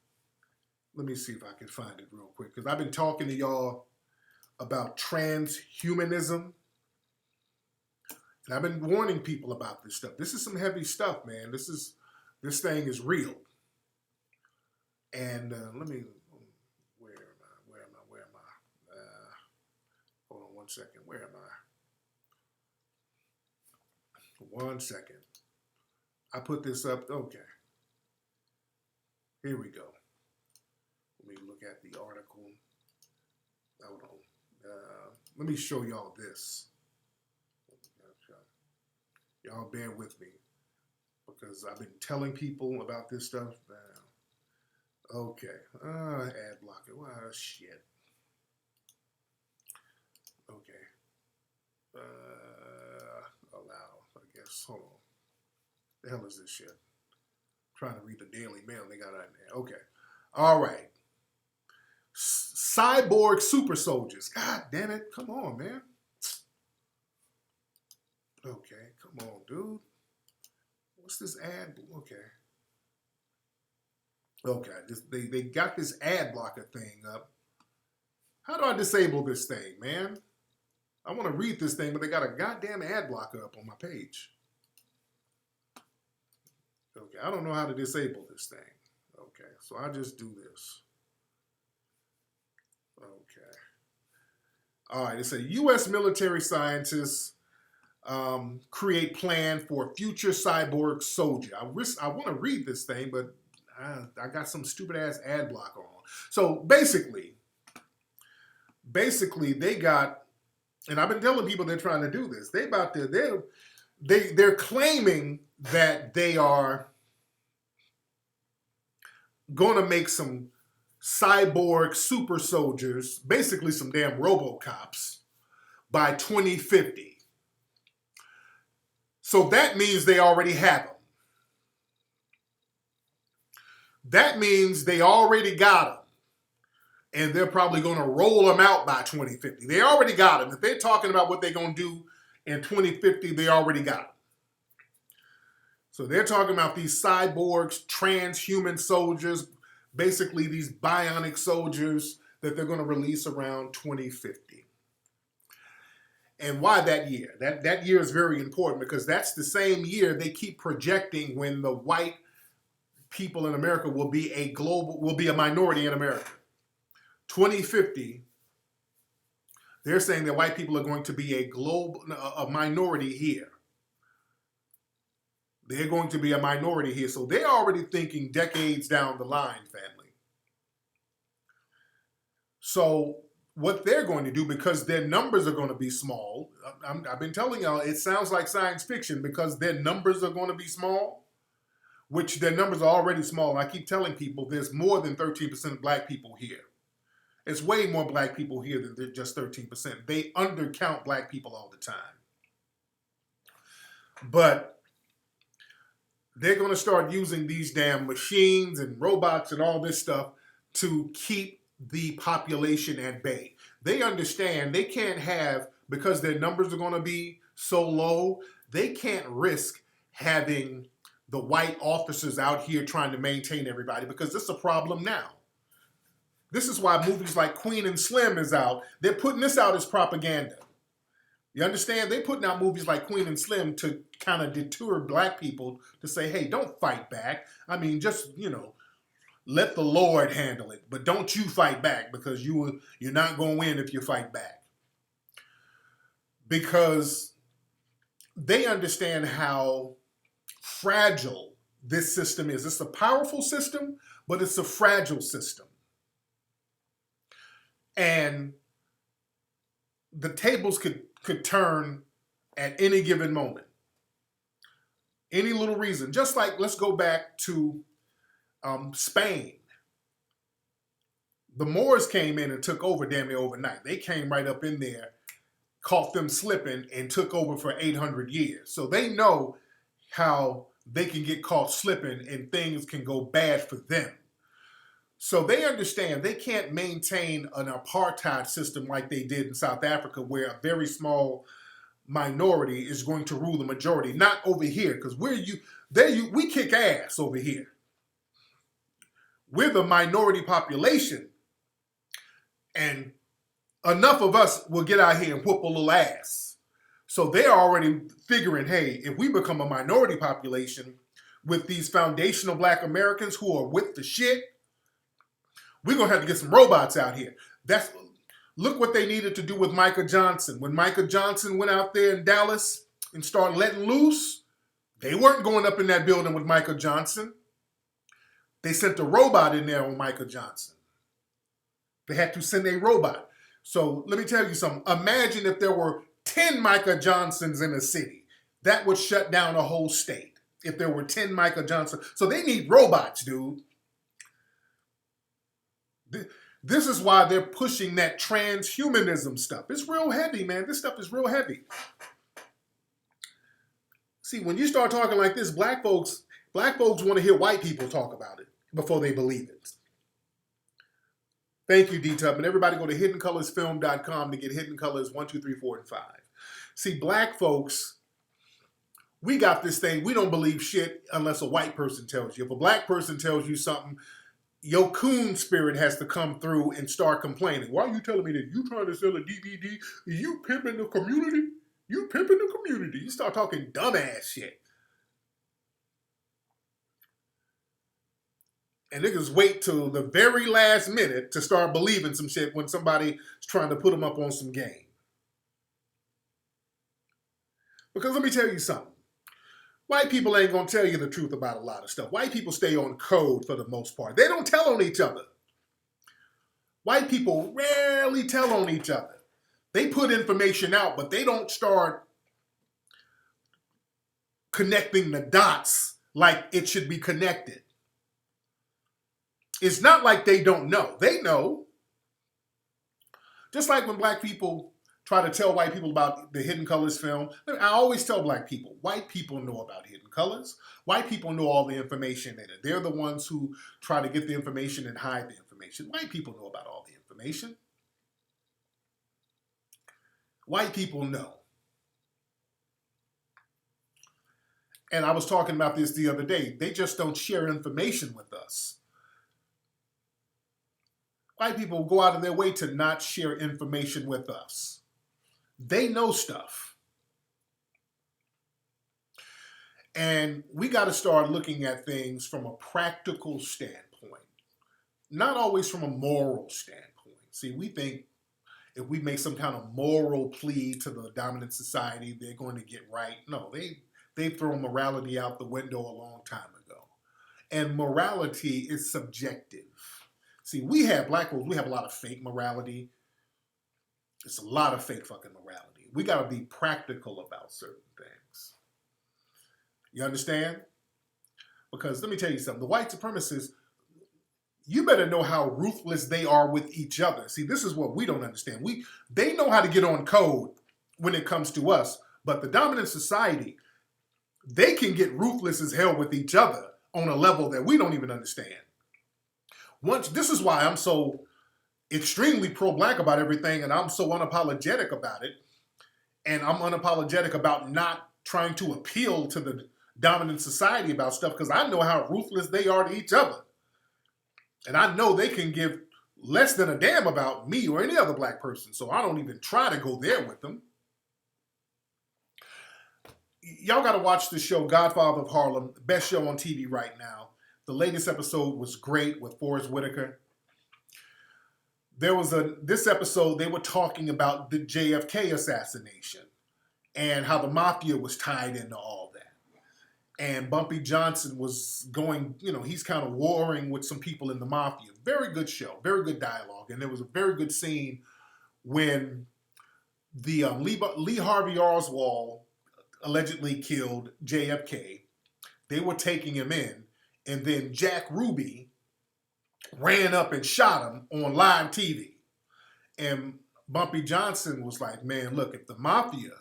Let me see if I can find it real quick, because I've been talking to y'all about transhumanism. And I've been warning people about this stuff. This is some heavy stuff, man. This thing is real. And where am I? Hold on one second. Where am I? 1 second. I put this up. Okay. Here we go. Let me look at the article. Hold on. Let me show y'all this. Y'all bear with me, because I've been telling people about this stuff. Okay. Ad blocker. Wow, shit. Okay. Allow, I guess. Hold on. The hell is this shit? I'm trying to read the Daily Mail. They got it in there. Okay. All right. Cyborg super soldiers. God damn it. Come on, man. Okay. Come on, dude. What's this ad? Okay. Okay. They got this ad blocker thing up. How do I disable this thing, man? I want to read this thing, but they got a goddamn ad blocker up on my page. Okay, I don't know how to disable this thing. Okay, so I just do this. Okay. All right, it says U.S. military scientists create plan for future cyborg soldier. I want to read this thing, but I got some stupid ass ad blocker on. So basically they got, and I've been telling people they're trying to do this. They're claiming that they are going to make some cyborg super soldiers, basically some damn RoboCops, by 2050. So that means they already have them. That means they already got them. And they're probably going to roll them out by 2050. They already got them. If they're talking about what they're going to do in 2050, they already got them. So they're talking about these cyborgs, transhuman soldiers, basically these bionic soldiers that they're going to release around 2050. And why that year? That year is very important, because that's the same year they keep projecting when the white people in America will be a minority in America. 2050, they're saying that white people are going to be a minority here. They're going to be a minority here. So they're already thinking decades down the line, family. So what they're going to do, because their numbers are going to be small, I've been telling y'all, it sounds like science fiction because their numbers are going to be small, which their numbers are already small. I keep telling people there's more than 13% of black people here. It's way more black people here than just 13%. They undercount black people all the time. But they're going to start using these damn machines and robots and all this stuff to keep the population at bay. They understand they can't have, because their numbers are going to be so low, they can't risk having the white officers out here trying to maintain everybody, because this is a problem now. This is why movies like Queen and Slim is out. They're putting this out as propaganda. You understand? They're putting out movies like Queen and Slim to kind of deter black people to say, hey, don't fight back. I mean, just, let the Lord handle it. But don't you fight back, because you're not going to win if you fight back. Because they understand how fragile this system is. It's a powerful system, but it's a fragile system. And the tables could turn at any given moment. Any little reason. Just like, let's go back to Spain. The Moors came in and took over damn near overnight. They came right up in there, caught them slipping, and took over for 800 years. So they know how they can get caught slipping and things can go bad for them. So they understand they can't maintain an apartheid system like they did in South Africa, where a very small minority is going to rule the majority. Not over here, because we kick ass over here. We're the minority population, and enough of us will get out here and whoop a little ass. So they're already figuring, hey, if we become a minority population with these foundational black Americans who are with the shit, we're going to have to get some robots out here. Look what they needed to do with Micah Johnson. When Micah Johnson went out there in Dallas and started letting loose, they weren't going up in that building with Micah Johnson. They sent a robot in there on Micah Johnson. They had to send a robot. So let me tell you something. Imagine if there were 10 Micah Johnsons in a city. That would shut down a whole state if there were 10 Micah Johnsons. So they need robots, dude. This is why they're pushing that transhumanism stuff. It's real heavy, man. This stuff is real heavy. See, when you start talking like this, black folks want to hear white people talk about it before they believe it. Thank you, D-Tub. And everybody go to hiddencolorsfilm.com to get Hidden Colors 1, 2, 3, 4, and 5. See, black folks, we got this thing. We don't believe shit unless a white person tells you. If a black person tells you something, your coon spirit has to come through and start complaining. Why are you telling me that? You trying to sell a DVD? You pimping the community? You pimping the community. You start talking dumbass shit. And niggas wait till the very last minute to start believing some shit when somebody's trying to put them up on some game. Because let me tell you something. White people ain't going to tell you the truth about a lot of stuff. White people stay on code for the most part. They don't tell on each other. White people rarely tell on each other. They put information out, but they don't start connecting the dots like it should be connected. It's not like they don't know. They know. Just like when black people try to tell white people about the Hidden Colors film. I always tell black people, white people know about Hidden Colors. White people know all the information in it. They're the ones who try to get the information and hide the information. White people know about all the information. White people know. And I was talking about this the other day. They just don't share information with us. White people go out of their way to not share information with us. They know stuff. And we got to start looking at things from a practical standpoint, not always from a moral standpoint. See, we think if we make some kind of moral plea to the dominant society, they're going to get right. No, they've thrown morality out the window a long time ago. And morality is subjective. See, black folks, we have a lot of fake morality. It's a lot of fake fucking morality. We got to be practical about certain things. You understand? Because let me tell you something. The white supremacists, you better know how ruthless they are with each other. See, this is what we don't understand. They know how to get on code when it comes to us, but the dominant society, they can get ruthless as hell with each other on a level that we don't even understand. This is why I'm so extremely pro-black about everything, and I'm so unapologetic about it, and I'm unapologetic about not trying to appeal to the dominant society about stuff, because I know how ruthless they are to each other. And I know they can give less than a damn about me or any other black person, so I don't even try to go there with them. Y'all got to watch the show Godfather of Harlem, best show on TV right now. The latest episode was great with Forrest Whitaker. This episode, they were talking about the JFK assassination and how the mafia was tied into all that. And Bumpy Johnson was going, he's kind of warring with some people in the mafia. Very good show, very good dialogue. And there was a very good scene when the Lee Harvey Oswald allegedly killed JFK. They were taking him in, and then Jack Ruby ran up and shot him on live TV. And Bumpy Johnson was like, man, look, if the mafia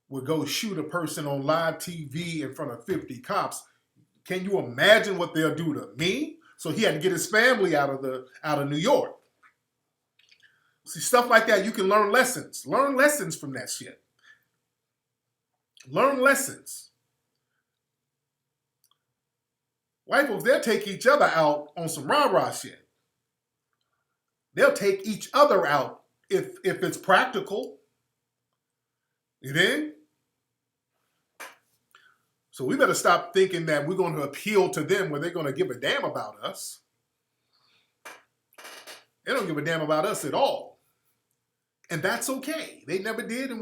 would go shoot a person on live TV in front of 50 cops, can you imagine what they'll do to me? So he had to get his family out of New York. See, stuff like that, you can learn lessons. Learn lessons from that shit. Learn lessons. White folks, they'll take each other out on some rah-rah shit. They'll take each other out if it's practical. You dig? So we better stop thinking that we're going to appeal to them where they're going to give a damn about us. They don't give a damn about us at all. And that's okay. They never did, and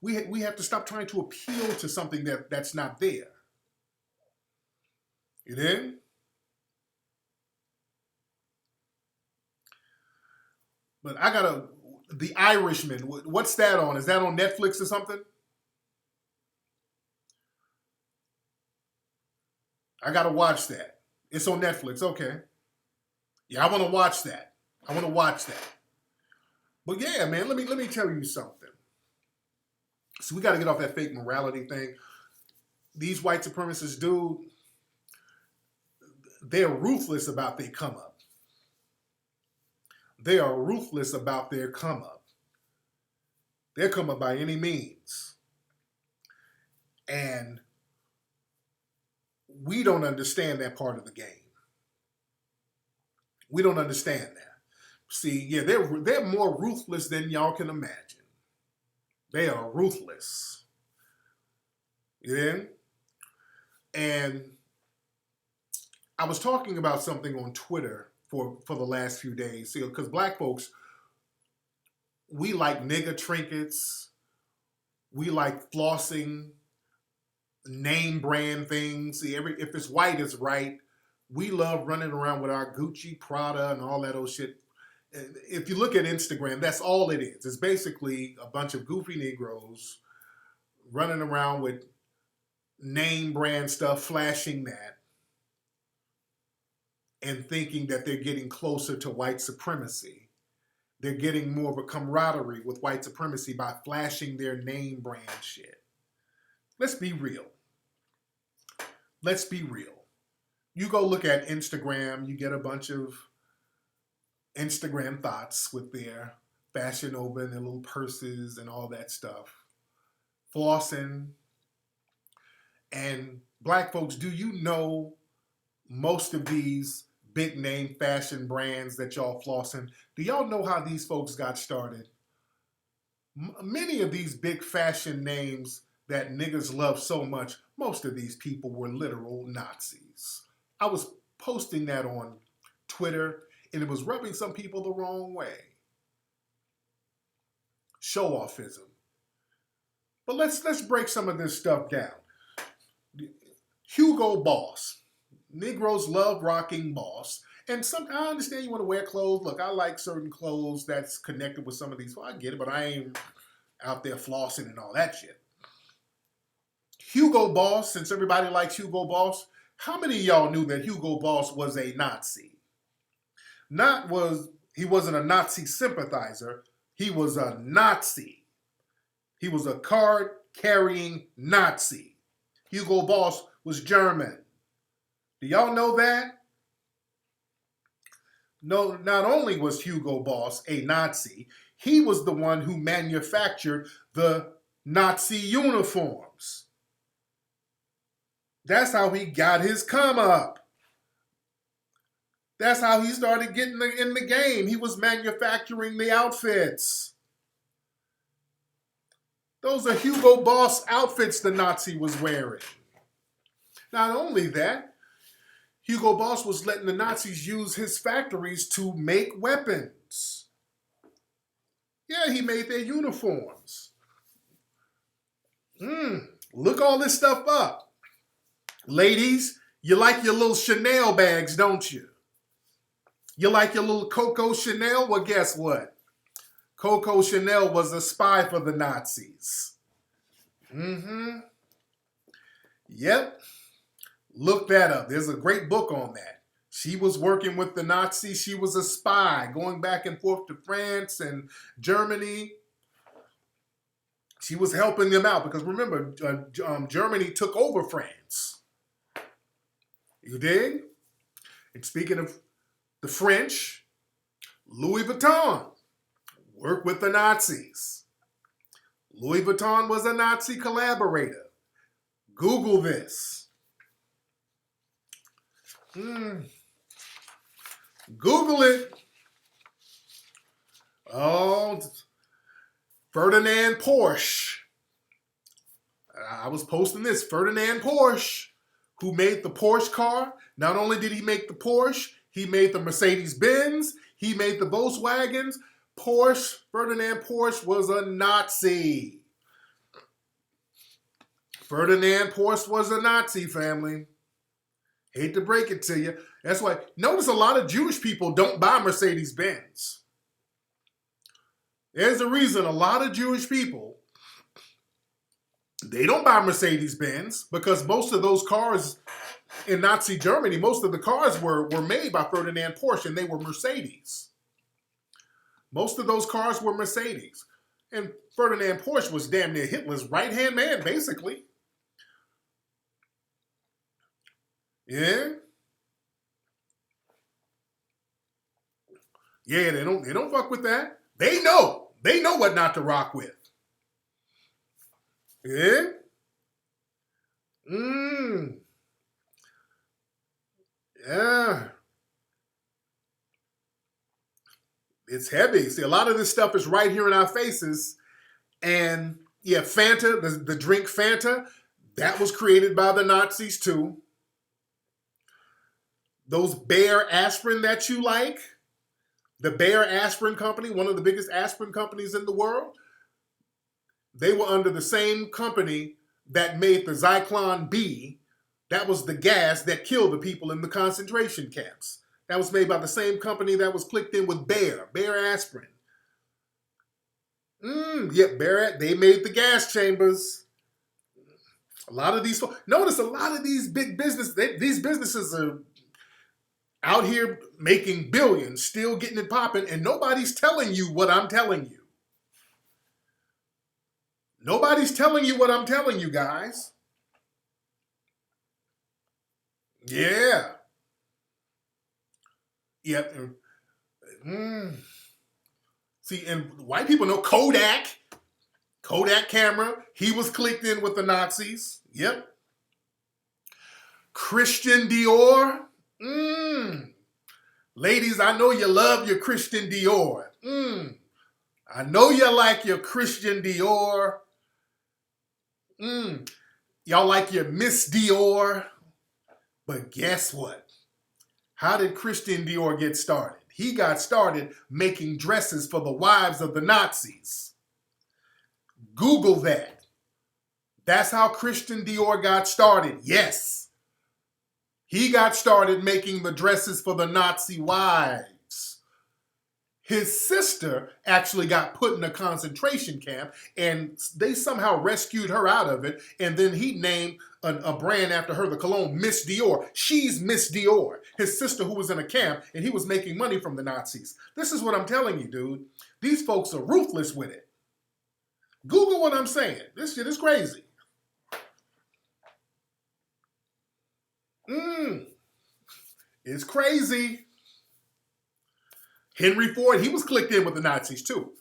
we have to stop trying to appeal to something that's not there. You dig? But The Irishman, what's that on? Is that on Netflix or something? I gotta watch that. It's on Netflix, okay. Yeah, I wanna watch that. But yeah, man, let me tell you something. So we gotta get off that fake morality thing. These white supremacists, dude, they're ruthless about their come up. They are ruthless about their come up. They'll come up by any means. And we don't understand that part of the game. We don't understand that. See, yeah, they're more ruthless than y'all can imagine. They are ruthless. Yeah? And I was talking about something on Twitter for the last few days. See, because black folks, we like nigga trinkets. We like flossing, name brand things. See, if it's white, it's right. We love running around with our Gucci, Prada, and all that old shit. If you look at Instagram, that's all it is. It's basically a bunch of goofy Negroes running around with name brand stuff, flashing that, and thinking that they're getting closer to white supremacy. They're getting more of a camaraderie with white supremacy by flashing their name brand shit. Let's be real. Let's be real. You go look at Instagram, you get a bunch of Instagram thoughts with their Fashion Nova and their little purses and all that stuff. Flossing. And black folks, do you know most of these big name fashion brands that y'all flossing? Do y'all know how these folks got started? Many of these big fashion names that niggas love so much, most of these people were literal Nazis. I was posting that on Twitter, and it was rubbing some people the wrong way. Show-offism. But let's break some of this stuff down. Hugo Boss. Negroes love rocking Boss. And I understand you want to wear clothes. Look, I like certain clothes that's connected with some of these. Well, I get it, but I ain't out there flossing and all that shit. Hugo Boss, since everybody likes Hugo Boss, how many of y'all knew that Hugo Boss was a Nazi? He wasn't a Nazi sympathizer. He was a Nazi. He was a card-carrying Nazi. Hugo Boss was German. Do y'all know that? No, not only was Hugo Boss a Nazi, he was the one who manufactured the Nazi uniforms. That's how he got his come up. That's how he started getting in the game. He was manufacturing the outfits. Those are Hugo Boss outfits the Nazi was wearing. Not only that, Hugo Boss was letting the Nazis use his factories to make weapons. Yeah, he made their uniforms. Look all this stuff up. Ladies, you like your little Chanel bags, don't you? You like your little Coco Chanel? Well, guess what? Coco Chanel was a spy for the Nazis. Yep. Look that up. There's a great book on that. She was working with the Nazis. She was a spy going back and forth to France and Germany. She was helping them out because remember, Germany took over France. You dig? And speaking of the French, Louis Vuitton worked with the Nazis. Louis Vuitton was a Nazi collaborator. Google this. Google it. Oh, Ferdinand Porsche. I was posting this. Ferdinand Porsche, who made the Porsche car. Not only did he make the Porsche, he made the Mercedes-Benz. He made the Volkswagens. Ferdinand Porsche was a Nazi. Ferdinand Porsche was a Nazi, family. Hate to break it to you. That's why, notice a lot of Jewish people don't buy Mercedes-Benz. There's a reason a lot of Jewish people, they don't buy Mercedes-Benz because most of those cars in Nazi Germany, most of the cars were made by Ferdinand Porsche and they were Mercedes. Most of those cars were Mercedes. And Ferdinand Porsche was damn near Hitler's right-hand man, basically. Yeah. Yeah, they don't fuck with that. They know what not to rock with. Yeah. Yeah. It's heavy. See, a lot of this stuff is right here in our faces. And yeah, Fanta, the drink Fanta, that was created by the Nazis too. Those Bayer aspirin that you like, the Bayer aspirin company, one of the biggest aspirin companies in the world, they were under the same company that made the Zyklon B. That was the gas that killed the people in the concentration camps. That was made by the same company that was clicked in with Bayer aspirin. Bayer, they made the gas chambers. A lot of these, notice a lot of these big these businesses are out here making billions, still getting it popping, and nobody's telling you what I'm telling you. Nobody's telling you what I'm telling you, guys. Yeah. Yep. See, and white people know Kodak camera. He was clicked in with the Nazis. Yep. Christian Dior. Ladies, I know you love your Christian Dior. I know you like your Christian Dior. Y'all like your Miss Dior. But guess what? How did Christian Dior get started? He got started making dresses for the wives of the Nazis. Google that. That's how Christian Dior got started. Yes. He got started making the dresses for the Nazi wives. His sister actually got put in a concentration camp, and they somehow rescued her out of it, and then he named a brand after her, the cologne, Miss Dior. She's Miss Dior, his sister who was in a camp, and he was making money from the Nazis. This is what I'm telling you, dude. These folks are ruthless with it. Google what I'm saying. This shit is crazy. It's crazy. Henry Ford, he was clicked in with the Nazis too.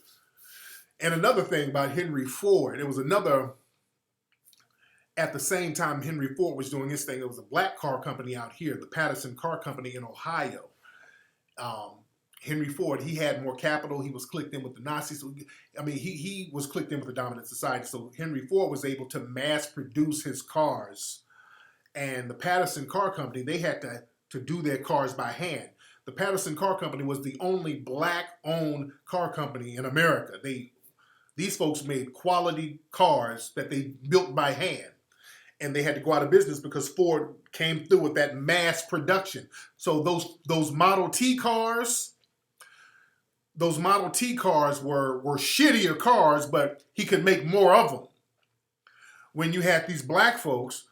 And another thing about Henry Ford, it was another, at the same time Henry Ford was doing his thing, it was a black car company out here, the Patterson Car Company in Ohio. Henry Ford, he had more capital. He was clicked in with the Nazis. I mean, he was clicked in with the dominant society. So Henry Ford was able to mass produce his cars. And the Patterson Car Company, they had to do their cars by hand. The Patterson Car Company was the only black-owned car company in America. These folks made quality cars that they built by hand. And they had to go out of business because Ford came through with that mass production. So those Model T cars, were shittier cars, but he could make more of them. When you had these black folks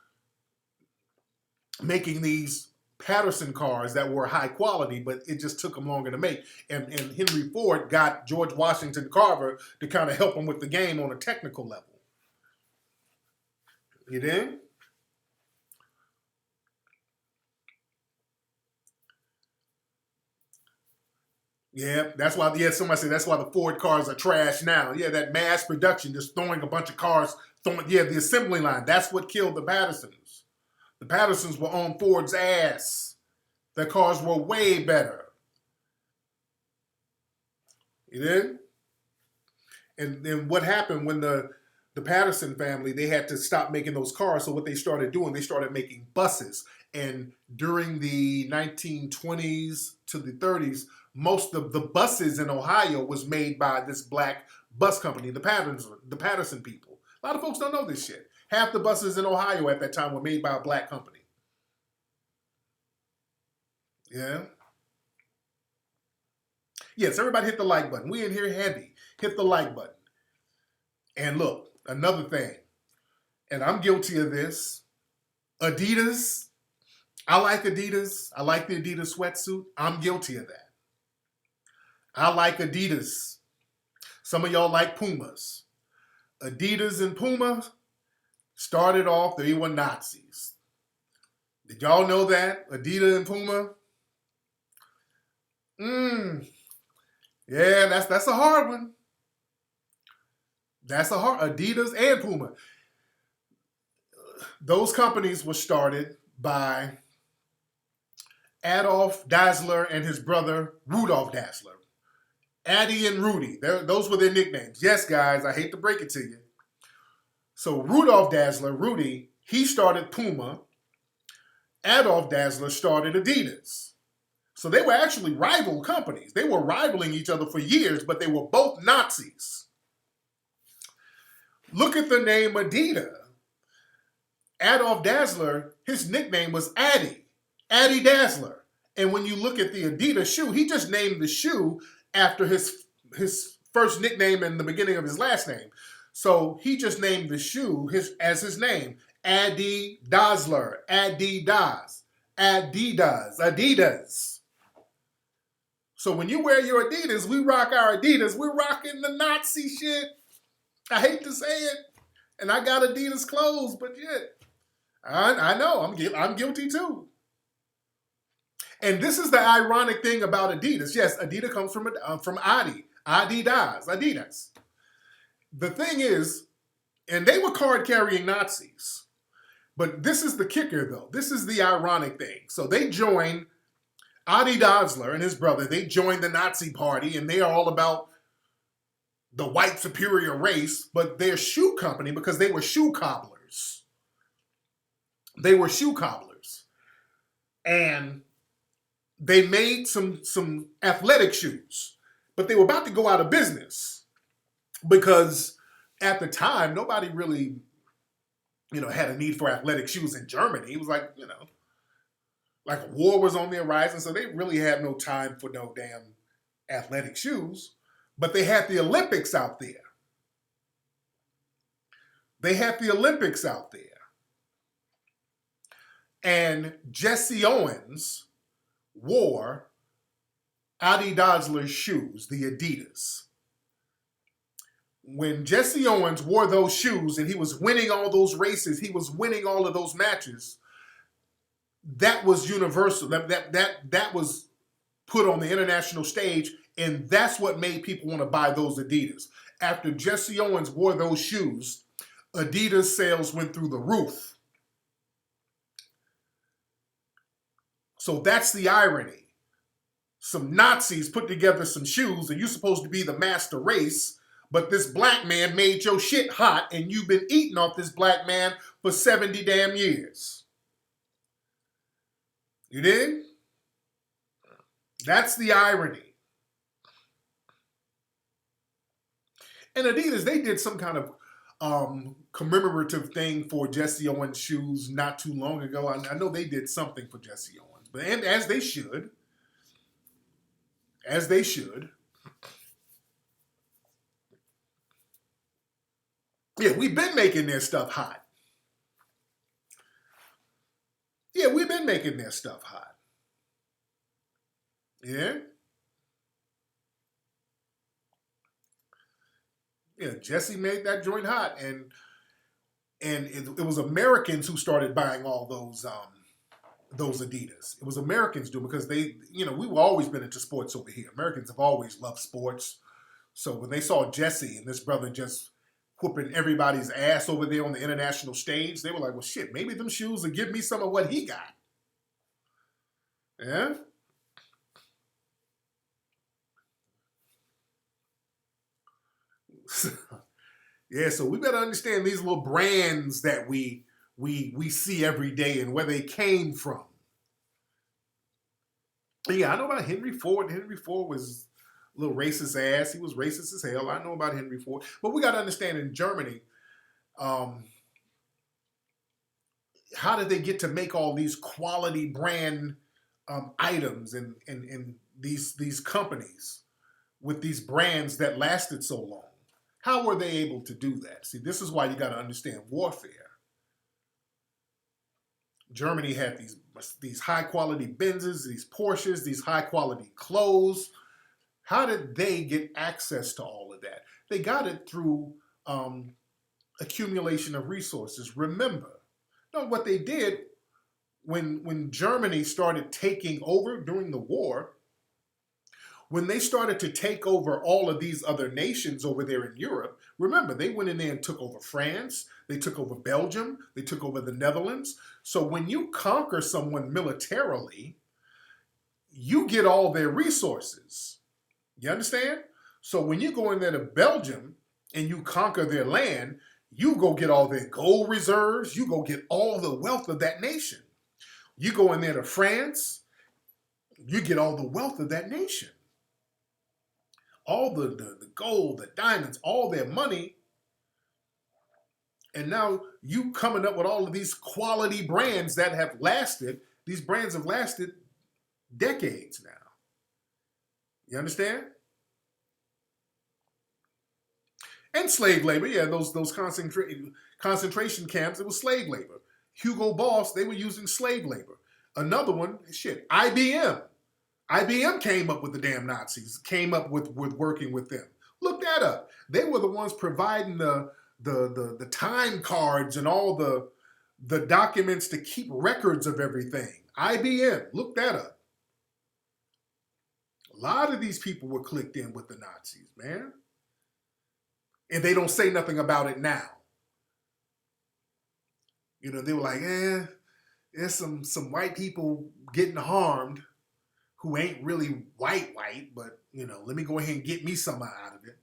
making these Patterson cars that were high quality, but it just took them longer to make. And Henry Ford got George Washington Carver to kind of help him with the game on a technical level. You dig? Yeah, that's why, somebody said that's why the Ford cars are trash now. Yeah, that mass production, just throwing a bunch of cars, the assembly line, that's what killed the Pattersons. The Pattersons were on Ford's ass. Their cars were way better. You did? And then what happened when the Patterson family, they had to stop making those cars. So what they started doing, they started making buses. And during the 1920s to the 30s, most of the buses in Ohio was made by this black bus company, the Patterson people. A lot of folks don't know this shit. Half the buses in Ohio at that time were made by a black company. Yeah. Yes, everybody hit the like button. We in here heavy. Hit the like button. And look, another thing, and I'm guilty of this. Adidas. I like Adidas. I like the Adidas sweatsuit. I'm guilty of that. I like Adidas. Some of y'all like Pumas. Adidas and Puma started off, they were Nazis. Did y'all know that? Adidas and Puma? Yeah, that's a hard one. That's a hard, Adidas and Puma. Those companies were started by Adolf Dassler and his brother Rudolf Dassler. Addy and Rudy, those were their nicknames. Yes, guys, I hate to break it to you. So Rudolf Dassler, Rudy, he started Puma. Adolf Dassler started Adidas. So they were actually rival companies. They were rivaling each other for years, but they were both Nazis. Look at the name Adidas. Adolf Dassler, his nickname was Addy Dassler. And when you look at the Adidas shoe, he just named the shoe after his first nickname and the beginning of his last name. So he just named the shoe as his name. Addy Dassler. Adidas. So when you wear your Adidas, we rock our Adidas. We're rocking the Nazi shit. I hate to say it. And I got Adidas clothes, but yet, I know, I'm guilty too. And this is the ironic thing about Adidas. Yes, Adidas comes from Adi. Adidas. The thing is, and they were card-carrying Nazis. But this is the kicker, though. This is the ironic thing. So they joined, Adi Dassler and his brother, they joined the Nazi party, and they are all about the white superior race, but their shoe company, because they were shoe cobblers. They were shoe cobblers. And they made some athletic shoes, but they were about to go out of business because at the time, nobody really had a need for athletic shoes in Germany. It was like, like a war was on the horizon, so they really had no time for no damn athletic shoes. But they had the Olympics out there. They had the Olympics out there. And Jesse Owens wore Adi Dassler's shoes, the Adidas. When Jesse Owens wore those shoes and he was winning all those races, he was winning all of those matches, that was universal. That was put on the international stage, and that's what made people want to buy those Adidas. After Jesse Owens wore those shoes, Adidas sales went through the roof. So that's the irony. Some Nazis put together some shoes, and you're supposed to be the master race, but this black man made your shit hot, and you've been eating off this black man for 70 damn years. You dig? That's the irony. And Adidas, they did some kind of commemorative thing for Jesse Owens shoes not too long ago. I know they did something for Jesse Owens, but and as they should. As they should. Yeah, we've been making their stuff hot. Yeah, we've been making their stuff hot. Yeah? Yeah, Jesse made that joint hot, and it was Americans who started buying all those Adidas. It was Americans doing because they, we've always been into sports over here. Americans have always loved sports. So when they saw Jesse and this brother just whooping everybody's ass over there on the international stage, they were like, well, shit, maybe them shoes will give me some of what he got. Yeah? Yeah, so we better understand these little brands that we see every day and where they came from. Yeah, I know about Henry Ford. Henry Ford was a little racist ass. He was racist as hell. I know about Henry Ford. But we got to understand in Germany, how did they get to make all these quality brand items and these companies with these brands that lasted so long? How were they able to do that? See, this is why you got to understand warfare. Germany had these high quality Benzes, these Porsches, these high quality clothes. How did they get access to all of that? They got it through accumulation of resources. Remember, what they did when Germany started taking over during the war, when they started to take over all of these other nations over there in Europe, remember, they went in there and took over France, they took over Belgium, they took over the Netherlands. So when you conquer someone militarily, you get all their resources. You understand? So when you go in there to Belgium and you conquer their land, you go get all their gold reserves, you go get all the wealth of that nation. You go in there to France, you get all the wealth of that nation. All the gold, the diamonds, all their money. And now you coming up with all of these quality brands that have lasted. These brands have lasted decades now. You understand? And slave labor, yeah, those concentration camps, it was slave labor. Hugo Boss, they were using slave labor. Another one, IBM. IBM came up with the damn Nazis, came up with working with them. Look that up. They were the ones providing the time cards and all the documents to keep records of everything. IBM, look that up. A lot of these people were clicked in with the Nazis, man. And they don't say nothing about it now. They were like, there's some white people getting harmed who ain't really white, but, let me go ahead and get me something out of it.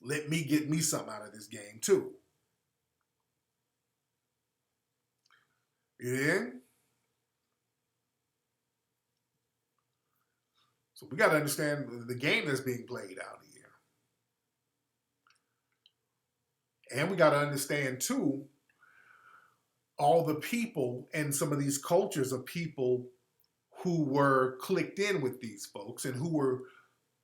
Let me get me something out of this game, too. Yeah? So we got to understand the game that's being played out here. And we got to understand, too, all the people and some of these cultures of people who were clicked in with these folks and who were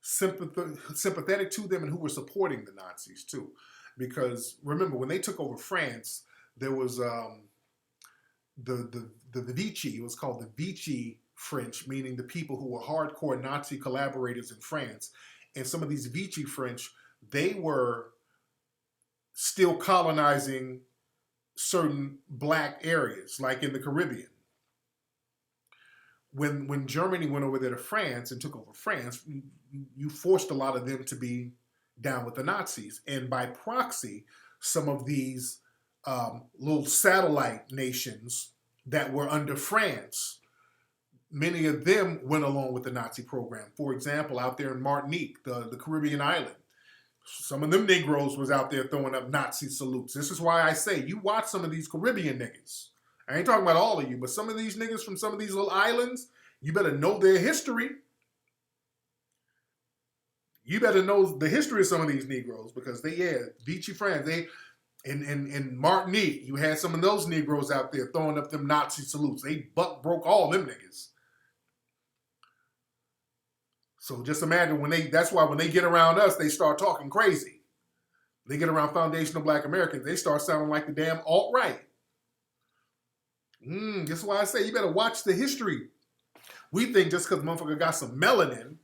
sympathetic to them and who were supporting the Nazis too. Because remember, when they took over France, there was the Vichy. It was called the Vichy French, meaning the people who were hardcore Nazi collaborators in France. And some of these Vichy French, they were still colonizing certain black areas, like in the Caribbean. When Germany went over there to France and took over France, you forced a lot of them to be down with the Nazis. And by proxy, some of these little satellite nations that were under France, many of them went along with the Nazi program. For example, out there in Martinique, the Caribbean island, some of them Negroes was out there throwing up Nazi salutes. This is why I say, you watch some of these Caribbean niggas. I ain't talking about all of you, but some of these niggas from some of these little islands, you better know their history. You better know the history of some of these Negroes because Vichy France, in Martinique, you had some of those Negroes out there throwing up them Nazi salutes. They broke all them niggas. So just imagine that's why when they get around us, they start talking crazy. They get around foundational black Americans, they start sounding like the damn alt-right. That's why I say you better watch the history. We think just because motherfucker got some melanin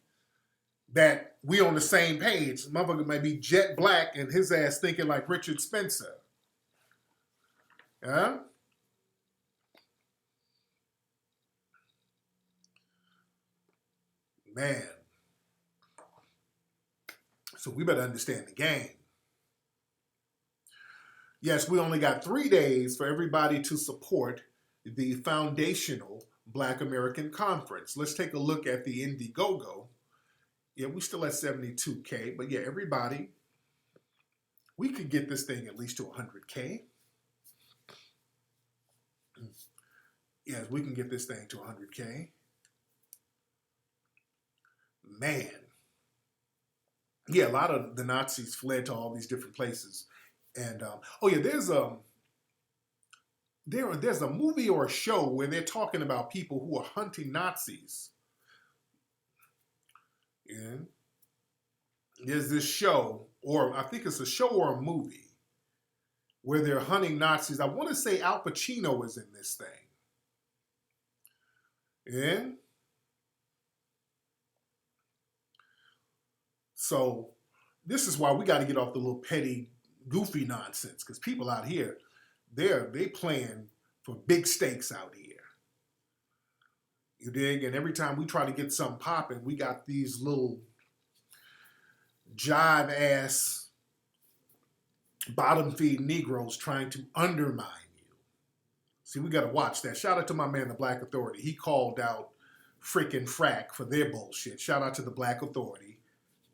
that we on the same page. Motherfucker might be jet black and his ass thinking like Richard Spencer. Huh? Man. So we better understand the game. Yes, we only got 3 days for everybody to support the foundational Black American Conference. Let's take a look at the Indiegogo. Yeah, we still at 72K, but yeah, everybody, we could get this thing at least to 100K. Yes, we can get this thing to 100K. Man. Yeah, a lot of the Nazis fled to all these different places. And, there's a movie or a show where they're talking about people who are hunting Nazis. And there's this show, or I think it's a show or a movie, where they're hunting Nazis. I want to say Al Pacino is in this thing. And so this is why we got to get off the little petty, goofy nonsense, because people out here, they playing for big stakes out here. You dig? And every time we try to get something popping, we got these little jive ass bottom feed Negroes trying to undermine you. See, we got to watch that. Shout out to my man, the Black Authority. He called out frickin' Frack for their bullshit. Shout out to the Black Authority.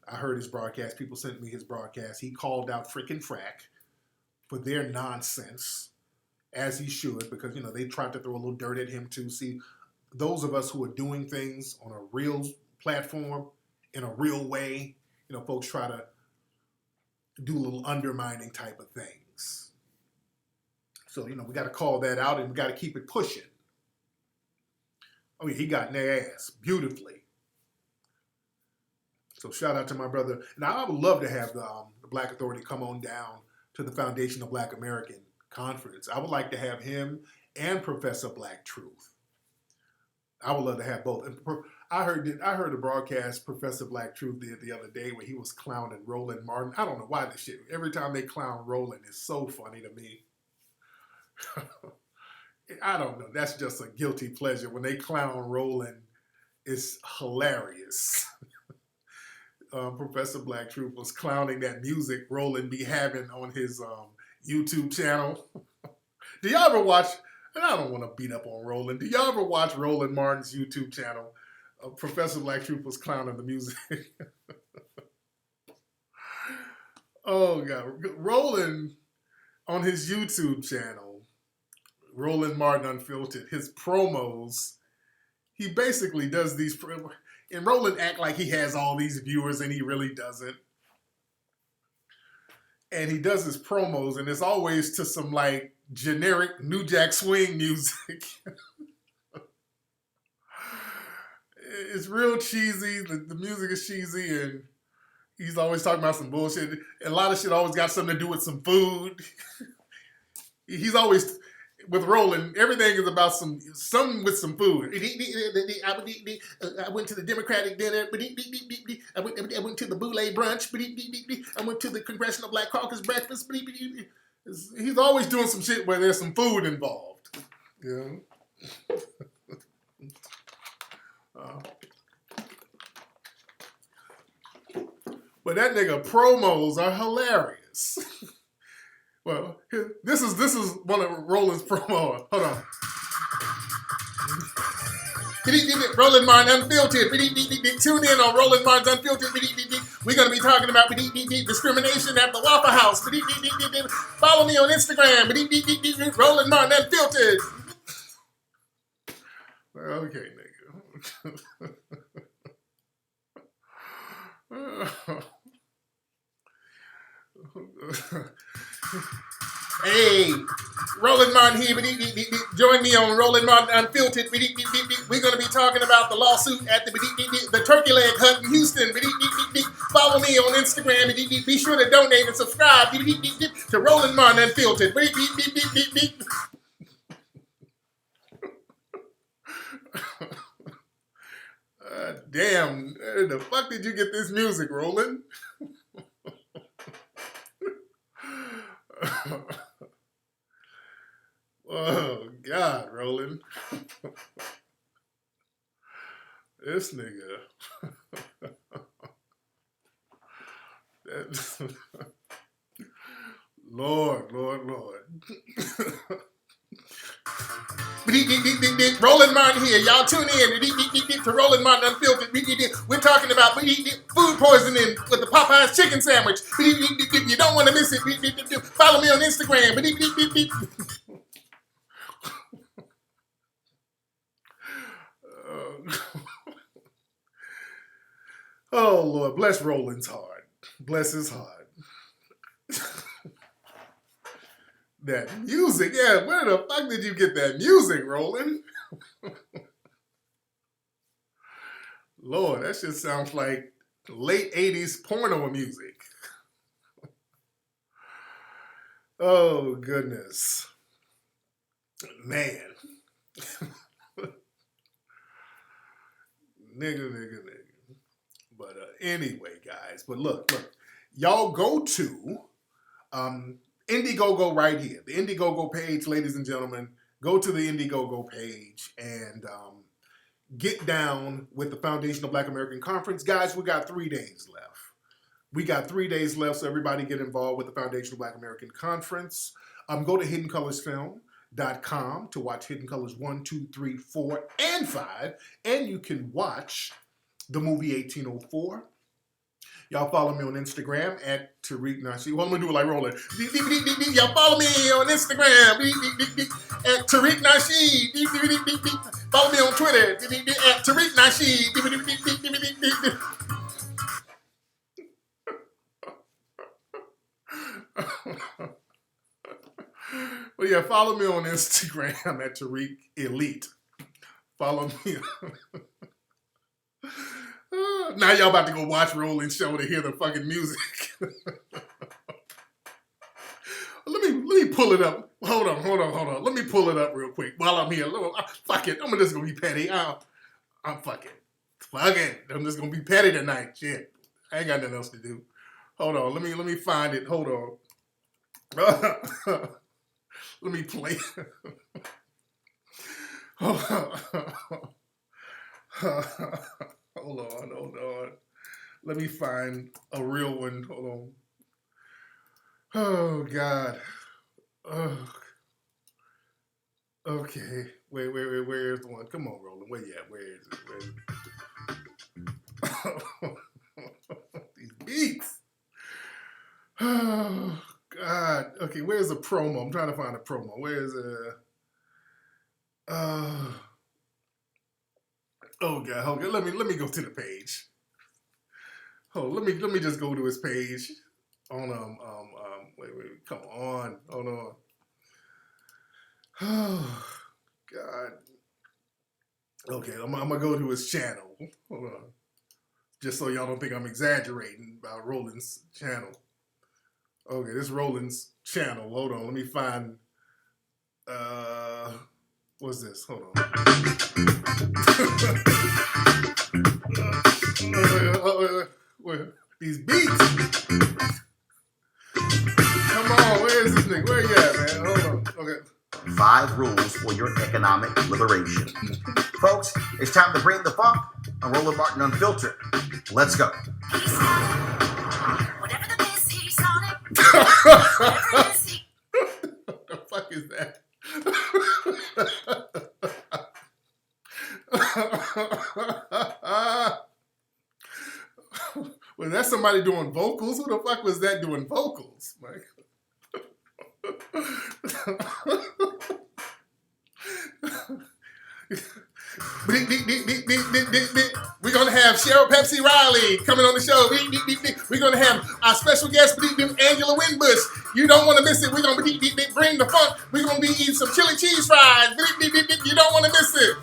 I heard his broadcast. People sent me his broadcast. He called out frickin' Frack for their nonsense, as he should, because, they tried to throw a little dirt at him too. See, those of us who are doing things on a real platform, in a real way, folks try to do a little undermining type of things. So, we got to call that out and we got to keep it pushing. Oh, yeah, he got in their ass beautifully. So shout out to my brother. Now, I would love to have the Black Authority come on down to the Foundation of Black American Conference. I would like to have him and Professor Black Truth. I would love to have both. And I heard a broadcast Professor Black Truth did the other day where he was clowning Roland Martin. I don't know why this shit. Every time they clown Roland, it's so funny to me. I don't know. That's just a guilty pleasure. When they clown Roland, it's hilarious. Professor Black Truth was clowning that music Roland be having on his YouTube channel. Do y'all ever watch? And I don't want to beat up on Roland. Do y'all ever watch Roland Martin's YouTube channel? Professor Black Truth was clowning the music. Oh, God. Roland, on his YouTube channel, Roland Martin Unfiltered, his promos, he basically does these... And Roland act like he has all these viewers and he really doesn't. And he does his promos and it's always to some generic New Jack Swing music. It's real cheesy. The music is cheesy, and he's always talking about some bullshit. And a lot of shit always got something to do with some food. He's always with Roland. Everything is about something with some food. I went to the Democratic dinner. I went to the Boulay brunch. I went to the Congressional Black Caucus breakfast. He's always doing some shit where there's some food involved. Yeah. But that nigga promos are hilarious. Well, this is one of Roland's promos. Hold on. Roland Martin Unfiltered. Tune in on Roland Martin's Unfiltered. We're going to be talking about discrimination at the Waffle House. Follow me on Instagram. Roland Martin Unfiltered. Okay, nigga. Hey, Roland Martin here. Join me on Roland Martin Unfiltered. We're going to be talking about the lawsuit at the Turkey Leg Hut in Houston. Follow me on Instagram. Be sure to donate and subscribe to Roland Martin Unfiltered. Damn, the fuck did you get this music, Roland? Oh, God, Roland. This nigga. Lord. Roland Martin here. Y'all tune in to Roland Martin Unfiltered. We're talking about food poisoning with the Popeyes chicken sandwich. You don't want to miss it. Follow me on Instagram. Oh, Lord. Bless Roland's heart. Bless his heart. That music, yeah, where the fuck did you get that music, Roland? Lord, that shit sounds like late 80s porno music. Oh, goodness. Man. Nigga. But anyway, guys, but look. Y'all go to Indiegogo right here. The Indiegogo page, ladies and gentlemen. Go to the Indiegogo page and get down with the Foundation of Black American Conference. Guys, we got 3 days left. So everybody get involved with the Foundation of Black American Conference. Go to hiddencolorsfilm.com to watch Hidden Colors 1, 2, 3, 4, and 5. And you can watch the movie 1804. Y'all follow me on Instagram at Tariq Nasheed. Well, I'm going to do it like Roland. Y'all follow me on Instagram at Tariq Nasheed. Follow me on Twitter at Tariq Nasheed. Well, yeah, follow me on Instagram at Tariq Elite. Follow me. Now y'all about to go watch Roland's show to hear the fucking music. Let me pull it up. Hold on. Let me pull it up real quick while I'm here. Fuck it. I'm just gonna be petty. I'm fucking. Fuck it. I'm just gonna be petty tonight. Shit. I ain't got nothing else to do. Hold on. Let me find it. Hold on. Let me play. Hold on. Let me find a real one. Hold on. Oh, God. Oh. Okay. Wait. Where's the one? Come on, Roland. Where you at? Where is it? These beats. Oh, God. Okay, where's the promo? I'm trying to find a promo. Where's oh, God. Hold on. Let me go to the page. Oh, let me just go to his page on wait, come on, hold on. Oh, God. Okay, I'm gonna go to his channel. Hold on. Just so y'all don't think I'm exaggerating about Roland's channel. Okay, this is Roland's channel. Hold on, let me find. What's this? Hold on. These beats. Come on, where is this nigga? Where you at, man? Hold on. Okay. 5 rules for your economic liberation. Folks, it's time to bring the funk on Roland Martin Unfiltered. Let's go. Whatever the best, he's on it. What the fuck is that? Was that somebody doing vocals? Who the fuck was that doing vocals? We're gonna have Cheryl Pepsi Riley coming on the show. We're gonna have our special guest, Angela Winbush. You don't want to miss it. We're gonna bring the funk. We're gonna be eating some chili cheese fries. You don't want to miss it.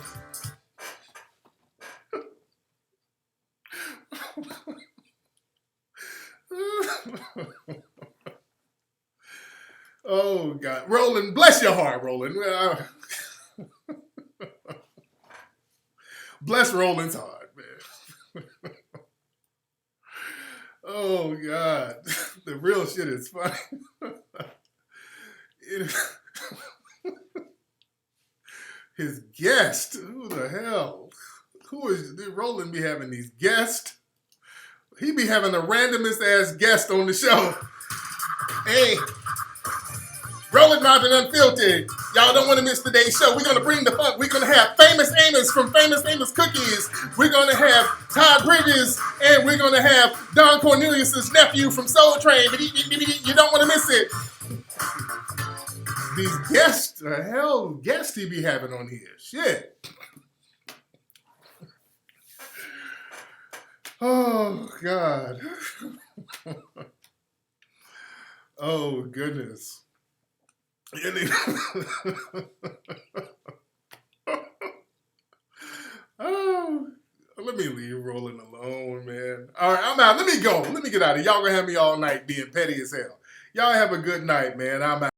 Oh God, Roland, bless your heart, Roland. Bless Roland's heart, man. Oh God, the real shit is funny. His guest, who the hell? Who is Roland? Be having these guests? He be having the randomest ass guest on the show. Hey, Roland Martin Unfiltered. Y'all don't want to miss today's show. We're going to bring the funk. We're going to have Famous Amos from Famous Amos Cookies. We're going to have Todd Bridges. And we're going to have Don Cornelius' nephew from Soul Train. You don't want to miss it. These guests, the hell guests he be having on here. Shit. Oh, God. Oh, goodness. Oh, let me leave Roland alone, man. All right, I'm out. Let me go. Let me get out of here. Y'all gonna have me all night being petty as hell. Y'all have a good night, man. I'm out.